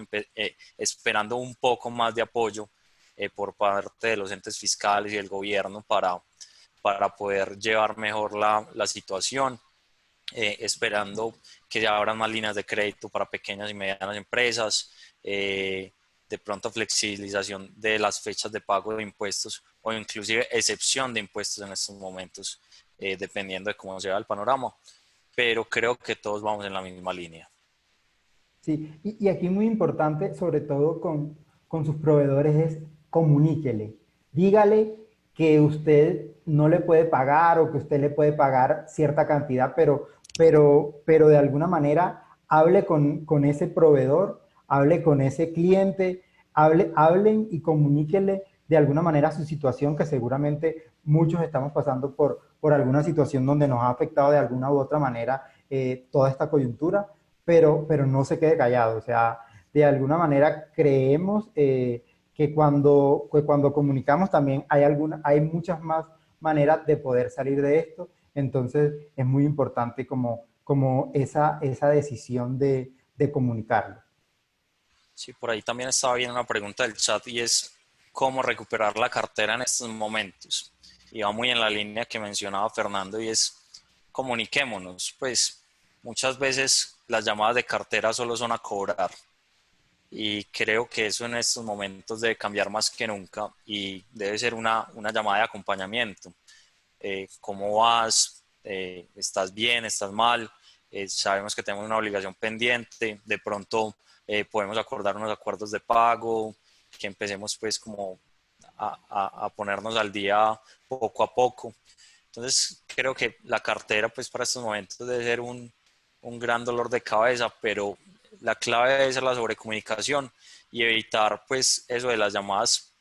esperando un poco más de apoyo por parte de los entes fiscales y del gobierno para poder llevar mejor la situación, esperando que ya abran más líneas de crédito para pequeñas y medianas empresas, de pronto flexibilización de las fechas de pago de impuestos o inclusive excepción de impuestos en estos momentos, dependiendo de cómo se vea el panorama, pero creo que todos vamos en la misma línea. Sí, y aquí muy importante, sobre todo con sus proveedores, es comuníquele. Dígale que usted no le puede pagar o que usted le puede pagar cierta cantidad, pero de alguna manera hable con ese proveedor, hable con ese cliente, hablen y comuníquele de alguna manera su situación, que seguramente muchos estamos pasando por alguna situación donde nos ha afectado de alguna u otra manera toda esta coyuntura, pero no se quede callado. O sea, de alguna manera creemos que cuando comunicamos también hay muchas más maneras de poder salir de esto. Entonces es muy importante como esa decisión de comunicarlo. Sí, por ahí también estaba viendo una pregunta del chat y es cómo recuperar la cartera en estos momentos. Y va muy en la línea que mencionaba Fernando, y es comuniquémonos. Pues muchas veces las llamadas de cartera solo son a cobrar, y creo que eso en estos momentos debe cambiar más que nunca y debe ser una llamada de acompañamiento. ¿Cómo vas? ¿Estás bien? ¿Estás mal? Sabemos que tenemos una obligación pendiente, de pronto podemos acordar unos acuerdos de pago, que empecemos pues como a ponernos al día poco a poco. Entonces creo que la cartera pues para estos momentos debe ser un gran dolor de cabeza, pero la clave debe ser la sobrecomunicación y evitar pues eso de las llamadas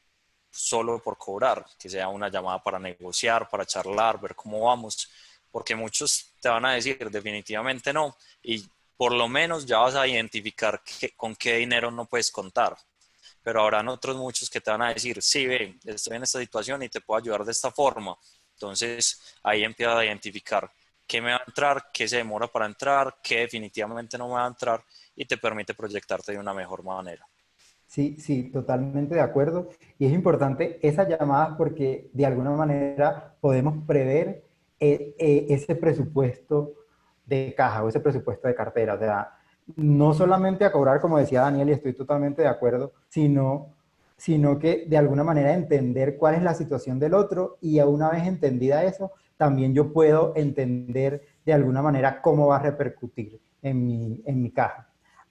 solo por cobrar, que sea una llamada para negociar, para charlar, ver cómo vamos, porque muchos te van a decir definitivamente no, y por lo menos ya vas a identificar con qué dinero no puedes contar. Pero habrán otros muchos que te van a decir, sí, ve, estoy en esta situación y te puedo ayudar de esta forma. Entonces ahí empiezas a identificar qué me va a entrar, qué se demora para entrar, qué definitivamente no me va a entrar, y te permite proyectarte de una mejor manera. Sí, sí, totalmente de acuerdo. Y es importante esas llamadas porque de alguna manera podemos prever ese presupuesto de caja o ese presupuesto de cartera. O sea, no solamente a cobrar, como decía Daniel, y estoy totalmente de acuerdo, sino que de alguna manera entender cuál es la situación del otro, y a una vez entendida eso, también yo puedo entender de alguna manera cómo va a repercutir en mi caja.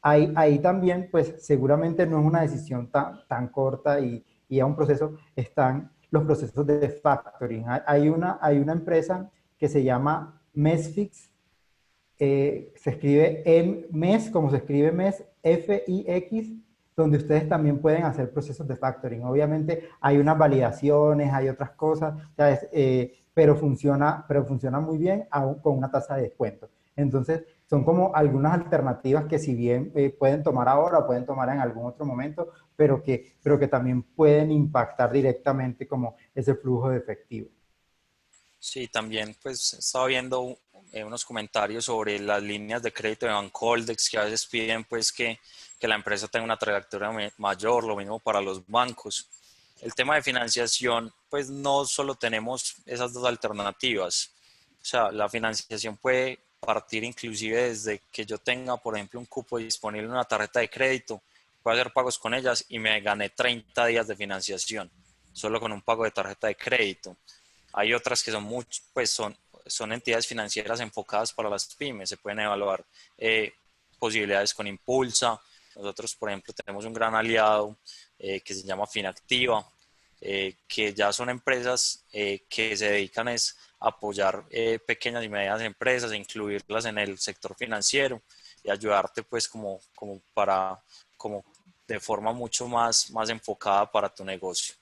Ahí también, pues seguramente no es una decisión tan corta y a un proceso, están los procesos de factoring. Hay una empresa que se llama Mesfix, se escribe MES, como se escribe MES, FIX, donde ustedes también pueden hacer procesos de factoring. Obviamente hay unas validaciones, hay otras cosas, ¿sabes? Pero funciona muy bien aún con una tasa de descuento. Entonces, son como algunas alternativas que si bien pueden tomar ahora o pueden tomar en algún otro momento, pero que también pueden impactar directamente como ese flujo de efectivo. Sí, también pues estaba viendo unos comentarios sobre las líneas de crédito de Bancoldex que a veces piden pues que la empresa tenga una trayectoria mayor, lo mismo para los bancos. El tema de financiación, pues no solo tenemos esas dos alternativas. O sea, la financiación puede partir inclusive desde que yo tenga, por ejemplo, un cupo disponible en una tarjeta de crédito, puedo hacer pagos con ellas y me gané 30 días de financiación solo con un pago de tarjeta de crédito. Hay otras que son entidades financieras enfocadas para las pymes. Se pueden evaluar posibilidades con Impulsa. Nosotros, por ejemplo, tenemos un gran aliado que se llama Finactiva, que ya son empresas que se dedican a apoyar pequeñas y medianas empresas, e incluirlas en el sector financiero y ayudarte pues como de forma mucho más enfocada para tu negocio.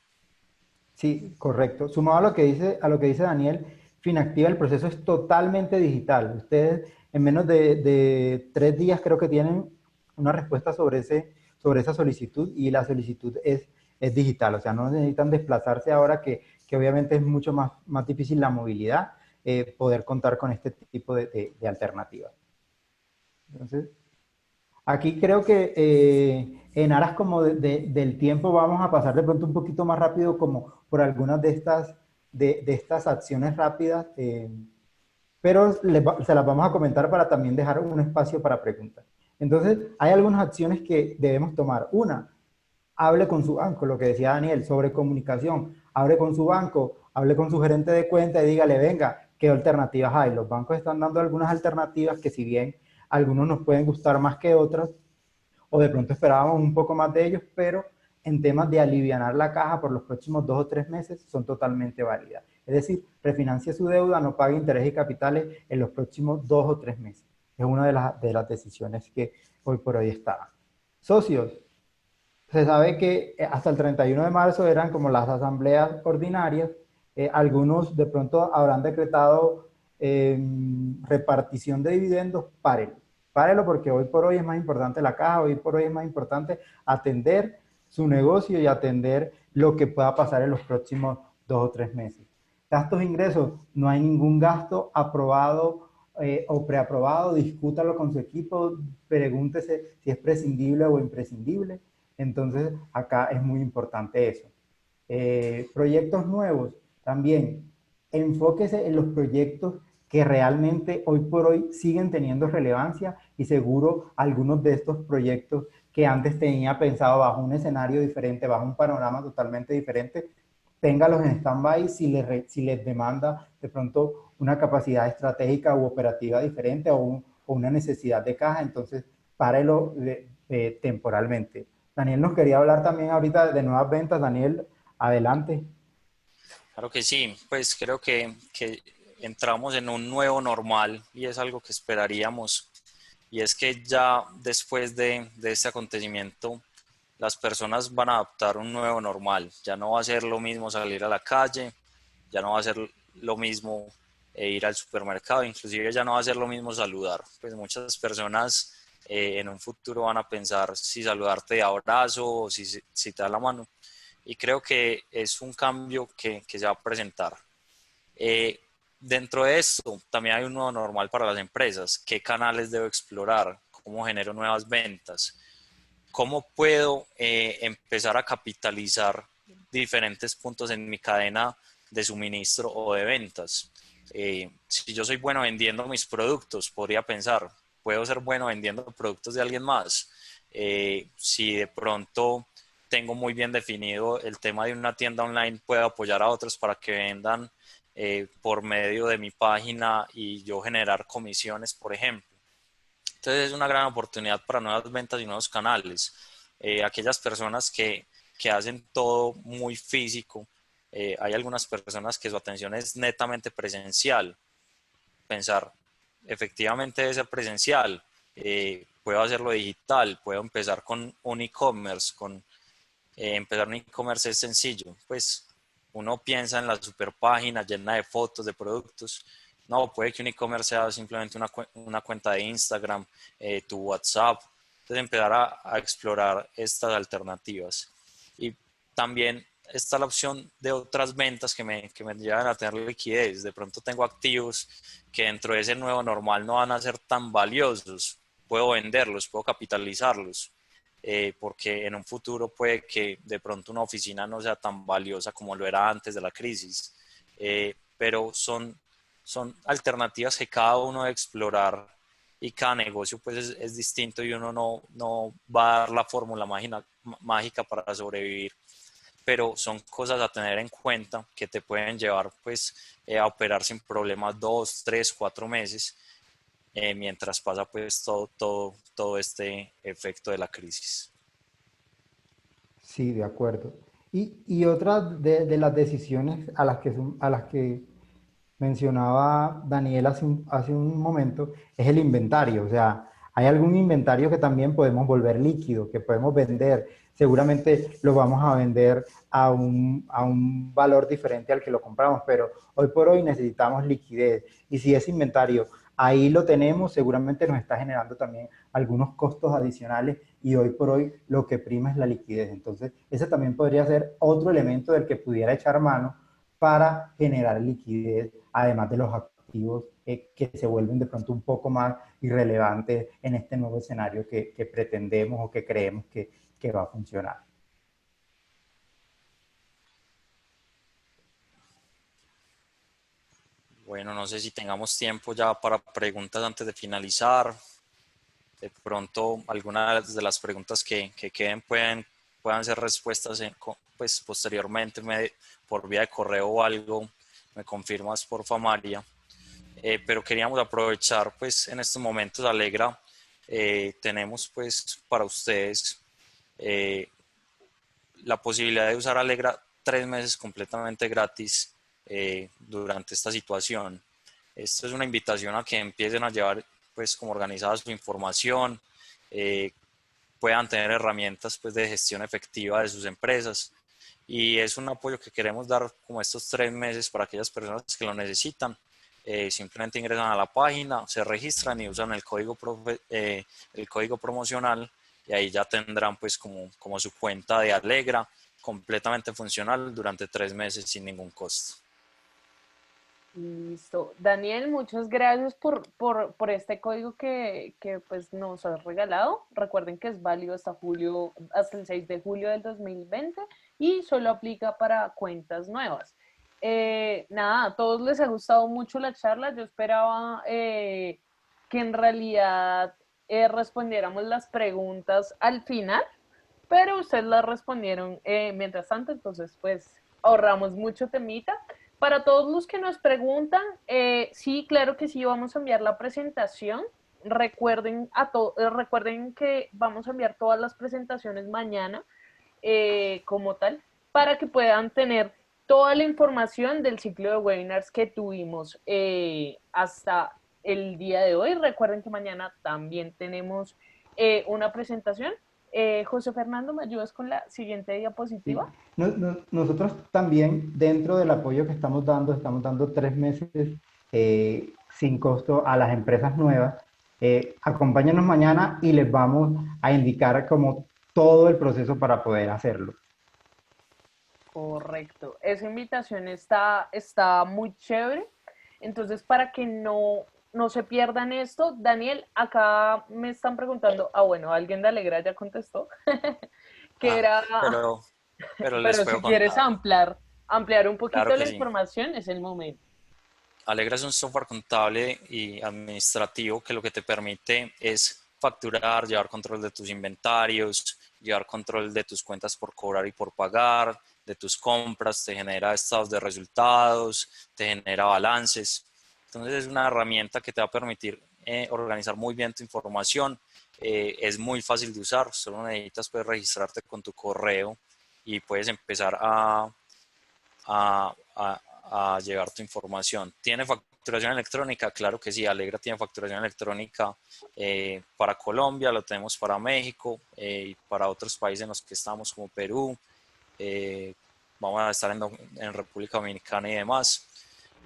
Sí, correcto. Sumado a lo que dice Daniel, Finactiva, el proceso es totalmente digital. Ustedes en menos de 3 días creo que tienen una respuesta sobre esa solicitud, y la solicitud es digital. O sea, no necesitan desplazarse ahora que obviamente es mucho más difícil la movilidad, poder contar con este tipo de alternativas. Entonces, aquí creo que en aras como del tiempo vamos a pasar de pronto un poquito más rápido como por algunas de estas acciones rápidas, pero se las vamos a comentar para también dejar un espacio para preguntas. Entonces, hay algunas acciones que debemos tomar. Una, hable con su banco, lo que decía Daniel, sobre comunicación. Hable con su banco, hable con su gerente de cuenta y dígale, venga, ¿qué alternativas hay? Los bancos están dando algunas alternativas que si bien algunos nos pueden gustar más que otras, o de pronto esperábamos un poco más de ellos, pero en temas de alivianar la caja por los próximos 2 o 3 meses son totalmente válidas. Es decir, refinancie su deuda, no pague intereses y capitales en los próximos 2 o 3 meses. Es una de las decisiones que hoy por hoy estaban. Socios, se sabe que hasta el 31 de marzo eran como las asambleas ordinarias. Algunos de pronto habrán decretado repartición de dividendos. Párelo porque hoy por hoy es más importante la caja, hoy por hoy es más importante atender su negocio y atender lo que pueda pasar en los próximos 2 o 3 meses. Gastos e ingresos, no hay ningún gasto aprobado o preaprobado, discútalo con su equipo, pregúntese si es prescindible o imprescindible. Entonces, acá es muy importante eso. Proyectos nuevos, también enfóquese en los proyectos que realmente hoy por hoy siguen teniendo relevancia, y seguro algunos de estos proyectos que antes tenía pensado bajo un escenario diferente, bajo un panorama totalmente diferente, téngalos en stand-by si les demanda de pronto una capacidad estratégica u operativa diferente o una necesidad de caja. Entonces párelo temporalmente. Daniel nos quería hablar también ahorita de nuevas ventas. Daniel, adelante. Claro que sí, pues creo que entramos en un nuevo normal y es algo que esperaríamos. Y es que ya después de este acontecimiento, las personas van a adoptar un nuevo normal. Ya no va a ser lo mismo salir a la calle, ya no va a ser lo mismo ir al supermercado, inclusive ya no va a ser lo mismo saludar. Pues muchas personas en un futuro van a pensar si saludarte de abrazo o si te da la mano. Y creo que es un cambio que se va a presentar. Eh, Dentro de esto, también hay un nuevo normal para las empresas. ¿Qué canales debo explorar? ¿Cómo genero nuevas ventas? ¿Cómo puedo empezar a capitalizar diferentes puntos en mi cadena de suministro o de ventas? Si yo soy bueno vendiendo mis productos, podría pensar, ¿puedo ser bueno vendiendo productos de alguien más? Si de pronto tengo muy bien definido el tema de una tienda online, puedo apoyar a otros para que vendan por medio de mi página y yo generar comisiones, por ejemplo. Entonces es una gran oportunidad para nuevas ventas y nuevos canales. Aquellas personas que hacen todo muy físico, hay algunas personas que su atención es netamente presencial. Pensar, efectivamente debe ser presencial, puedo hacerlo digital, puedo empezar con un e-commerce, empezar un e-commerce es sencillo, pues uno piensa en la super página llena de fotos, de productos. No, puede que un e-commerce sea simplemente una cuenta de Instagram, tu WhatsApp. Entonces empezar a explorar estas alternativas. Y también está la opción de otras ventas que me llevan a tener liquidez. De pronto tengo activos que dentro de ese nuevo normal no van a ser tan valiosos. Puedo venderlos, puedo capitalizarlos. Porque en un futuro puede que de pronto una oficina no sea tan valiosa como lo era antes de la crisis, pero son alternativas que cada uno debe explorar y cada negocio pues es distinto y uno no va a dar la fórmula mágica para sobrevivir, pero son cosas a tener en cuenta que te pueden llevar pues a operar sin problemas 2, 3, 4 meses mientras pasa pues todo este efecto de la crisis. Sí, de acuerdo. Y otra de las decisiones a las que mencionaba Daniel hace un momento es el inventario. O sea, hay algún inventario que también podemos volver líquido, que podemos vender. Seguramente lo vamos a vender a un valor diferente al que lo compramos, pero hoy por hoy necesitamos liquidez. Y si ese inventario ahí lo tenemos, seguramente nos está generando también algunos costos adicionales y hoy por hoy lo que prima es la liquidez. Entonces, ese también podría ser otro elemento del que pudiera echar mano para generar liquidez, además de los activos que se vuelven de pronto un poco más irrelevantes en este nuevo escenario que pretendemos o que creemos que va a funcionar. Bueno, no sé si tengamos tiempo ya para preguntas antes de finalizar. De pronto, algunas de las preguntas que queden puedan ser respuestas pues, posteriormente por vía de correo o algo. Me confirmas, por favor, María. Pero queríamos aprovechar, pues, en estos momentos, Alegra, tenemos, pues, para ustedes la posibilidad de usar Alegra 3 meses completamente gratis durante esta situación. Esto es una invitación a que empiecen a llevar pues como organizada su información, eh, puedan tener herramientas pues de gestión efectiva de sus empresas y es un apoyo que queremos dar como estos 3 meses para aquellas personas que lo necesitan. Simplemente ingresan a la página, se registran y usan el código promocional y ahí ya tendrán pues como su cuenta de Alegra completamente funcional durante 3 meses sin ningún costo. Listo. Daniel, muchas gracias por este código que pues nos has regalado. Recuerden que es válido hasta julio, hasta el 6 de julio del 2020 y solo aplica para cuentas nuevas. Nada, a todos les ha gustado mucho la charla. Yo esperaba que en realidad respondiéramos las preguntas al final, pero ustedes las respondieron mientras tanto, entonces pues ahorramos mucho temita. Para todos los que nos preguntan, sí, claro que sí, vamos a enviar la presentación. Recuerden que vamos a enviar todas las presentaciones mañana como tal, para que puedan tener toda la información del ciclo de webinars que tuvimos hasta el día de hoy. Recuerden que mañana también tenemos una presentación. José Fernando, ¿me ayudas con la siguiente diapositiva? ¿Sí? Nosotros también, dentro del apoyo que estamos dando 3 meses sin costo a las empresas nuevas. Acompáñanos mañana y les vamos a indicar como todo el proceso para poder hacerlo. Correcto. Esa invitación está muy chévere. Entonces, para que no se pierdan esto, Daniel, acá me están preguntando, bueno, alguien de Alegra ya contestó, que Ah, era, pero les pero si puedo quieres contar. ampliar un Claro poquito que la sí. información, es el momento. Alegra es un software contable y administrativo que lo que te permite es facturar, llevar control de tus inventarios, llevar control de tus cuentas por cobrar y por pagar, de tus compras, te genera estados de resultados, te genera balances. Entonces es una herramienta que te va a permitir organizar muy bien tu información. Es muy fácil de usar, solo necesitas pues, registrarte con tu correo y puedes empezar a llegar tu información. ¿Tiene facturación electrónica? Claro que sí, Alegra tiene facturación electrónica para Colombia, lo tenemos para México y para otros países en los que estamos como Perú, vamos a estar en República Dominicana y demás.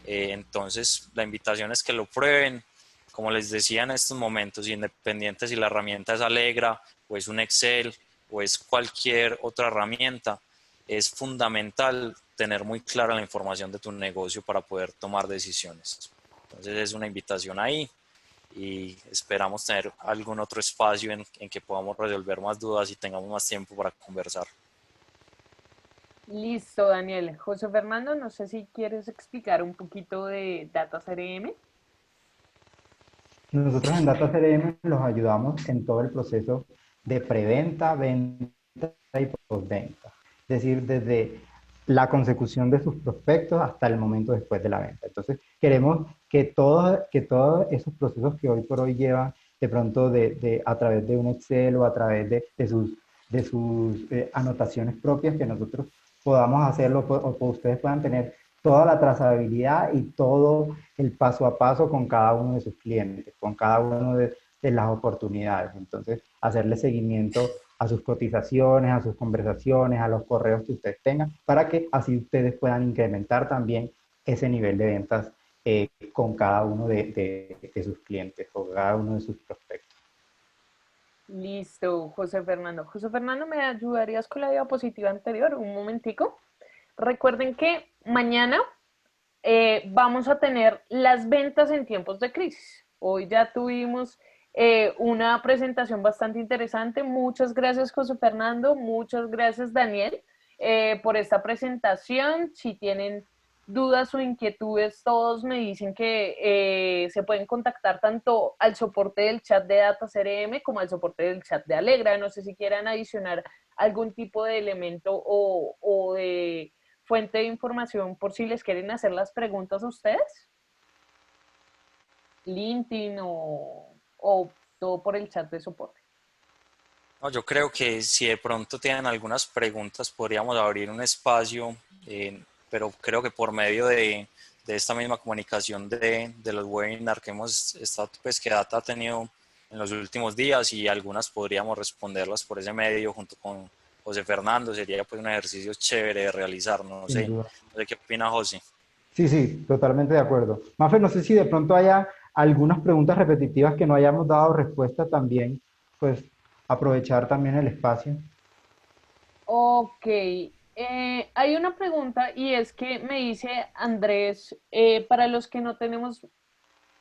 Entonces la invitación es que lo prueben. Como les decía en estos momentos, independiente si la herramienta es Alegra o es un Excel o es cualquier otra herramienta, es fundamental tener muy clara la información de tu negocio para poder tomar decisiones. Entonces es una invitación ahí y esperamos tener algún otro espacio en que podamos resolver más dudas y tengamos más tiempo para conversar. Listo, Daniel. José Fernando, no sé si quieres explicar un poquito de Data CRM. Nosotros en Data CRM los ayudamos en todo el proceso de preventa, venta y postventa. Es decir, desde la consecución de sus prospectos hasta el momento después de la venta. Entonces, queremos que todos esos procesos que hoy por hoy llevan de pronto a través de un Excel o a través de sus anotaciones propias, que nosotros podamos hacerlo o ustedes puedan tener toda la trazabilidad y todo el paso a paso con cada uno de sus clientes, con cada uno de las oportunidades. Entonces, hacerle seguimiento a sus cotizaciones, a sus conversaciones, a los correos que ustedes tengan, para que así ustedes puedan incrementar también ese nivel de ventas con cada uno de sus clientes o cada uno de sus prospectos. Listo, José Fernando. José Fernando, ¿me ayudarías con la diapositiva anterior? Un momentico. Recuerden que mañana vamos a tener las ventas en tiempos de crisis. Hoy ya tuvimos una presentación bastante interesante. Muchas gracias, José Fernando. Muchas gracias, Daniel, por esta presentación. Si tienen dudas o inquietudes, todos me dicen que se pueden contactar tanto al soporte del chat de Data CRM como al soporte del chat de Alegra. No sé si quieran adicionar algún tipo de elemento o de fuente de información por si les quieren hacer las preguntas a ustedes. LinkedIn o todo por el chat de soporte. No, yo creo que si de pronto tienen algunas preguntas podríamos abrir un espacio, pero creo que por medio de esta misma comunicación de los webinars que hemos estado, pues que Data ha tenido en los últimos días y algunas podríamos responderlas por ese medio junto con José Fernando, sería pues un ejercicio chévere de realizar, Sin duda. no sé qué opina José. Sí, sí, totalmente de acuerdo. Mafe, no sé si de pronto haya algunas preguntas repetitivas que no hayamos dado respuesta también, pues aprovechar también el espacio. Ok, hay una pregunta y es que me dice Andrés, para los que no tenemos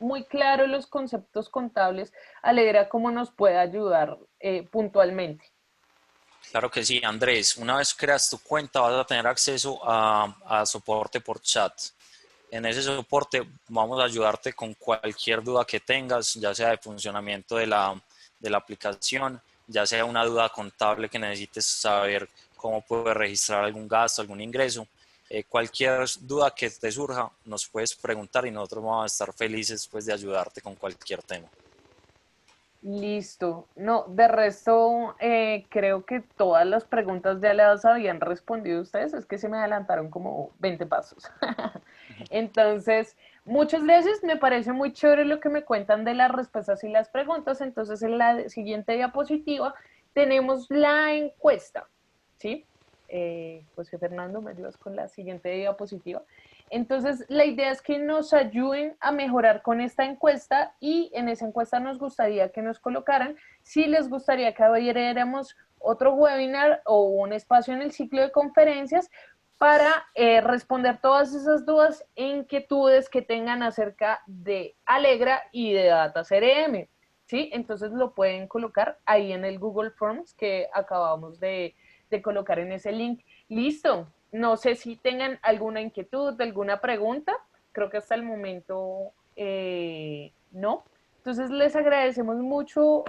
muy claro los conceptos contables, Alegra, ¿cómo nos puede ayudar puntualmente? Claro que sí, Andrés. Una vez creas tu cuenta vas a tener acceso a soporte por chat. En ese soporte vamos a ayudarte con cualquier duda que tengas, ya sea de funcionamiento de la aplicación, ya sea una duda contable que necesites saber cómo puedes registrar algún gasto, algún ingreso. Cualquier duda que te surja nos puedes preguntar y nosotros vamos a estar felices pues, de ayudarte con cualquier tema. Listo. No, de resto, creo que todas las preguntas ya las habían respondido ustedes. Es que se me adelantaron como 20 pasos. Entonces, muchas gracias. Me parece muy chévere lo que me cuentan de las respuestas y las preguntas. Entonces, en la siguiente diapositiva tenemos la encuesta. ¿Sí? José Fernando, ¿me ayudas con la siguiente diapositiva? Entonces, la idea es que nos ayuden a mejorar con esta encuesta y en esa encuesta nos gustaría que nos colocaran si les gustaría que abriéramos otro webinar o un espacio en el ciclo de conferencias para responder todas esas dudas e inquietudes que tengan acerca de Alegra y de Data CRM. ¿Sí? Entonces lo pueden colocar ahí en el Google Forms que acabamos de colocar en ese link. Listo. No sé si tengan alguna inquietud, alguna pregunta. Creo que hasta el momento no. Entonces les agradecemos mucho,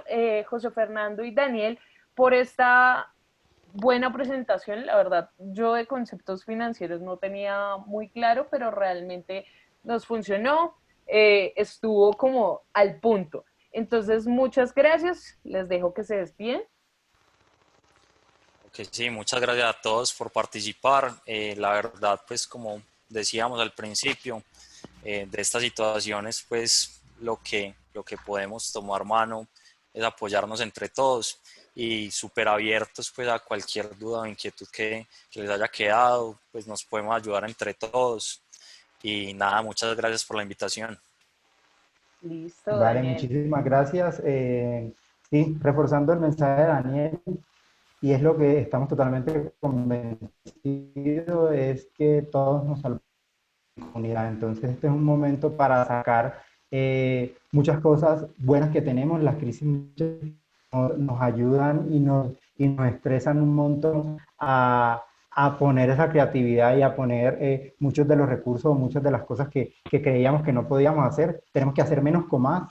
José Fernando y Daniel, por esta buena presentación. La verdad, yo de conceptos financieros no tenía muy claro, pero realmente nos funcionó. Estuvo como al punto. Entonces, muchas gracias. Les dejo que se despiden. Ok, que sí, muchas gracias a todos por participar. La verdad, pues como decíamos al principio, de estas situaciones, pues lo que podemos tomar mano es apoyarnos entre todos y súper abiertos pues a cualquier duda o inquietud que les haya quedado, pues nos podemos ayudar entre todos. Y nada, muchas gracias por la invitación. Listo, Vale, Daniel. muchísimas gracias. Sí, reforzando el mensaje de Daniel, y es lo que estamos totalmente convencidos, es que todos nos salvamos en comunidad. Entonces, este es un momento para sacar muchas cosas buenas que tenemos. Las crisis nos ayudan y nos estresan un montón a poner esa creatividad y a poner muchos de los recursos, muchas de las cosas que creíamos que no podíamos hacer. Tenemos que hacer menos con más,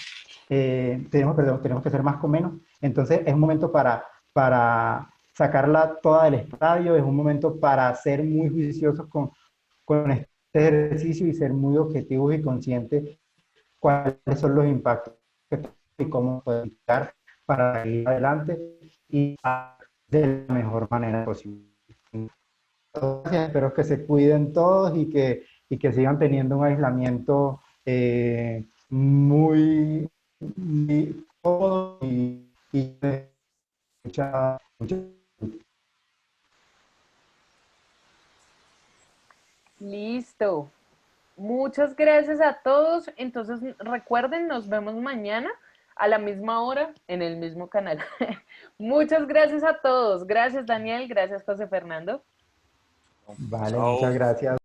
tenemos que hacer más con menos. Entonces es un momento para sacarla toda del estadio, es un momento para ser muy juiciosos con este ejercicio y ser muy objetivos y conscientes cuáles son los impactos y cómo podemos llegar para ir adelante y de la mejor manera posible. Gracias, espero que se cuiden todos y que sigan teniendo un aislamiento muy cómodo y mucha. Listo. Muchas gracias a todos. Entonces, recuerden, nos vemos mañana a la misma hora en el mismo canal. Muchas gracias a todos. Gracias, Daniel. Gracias, José Fernando. Vale, muchas Chao. gracias.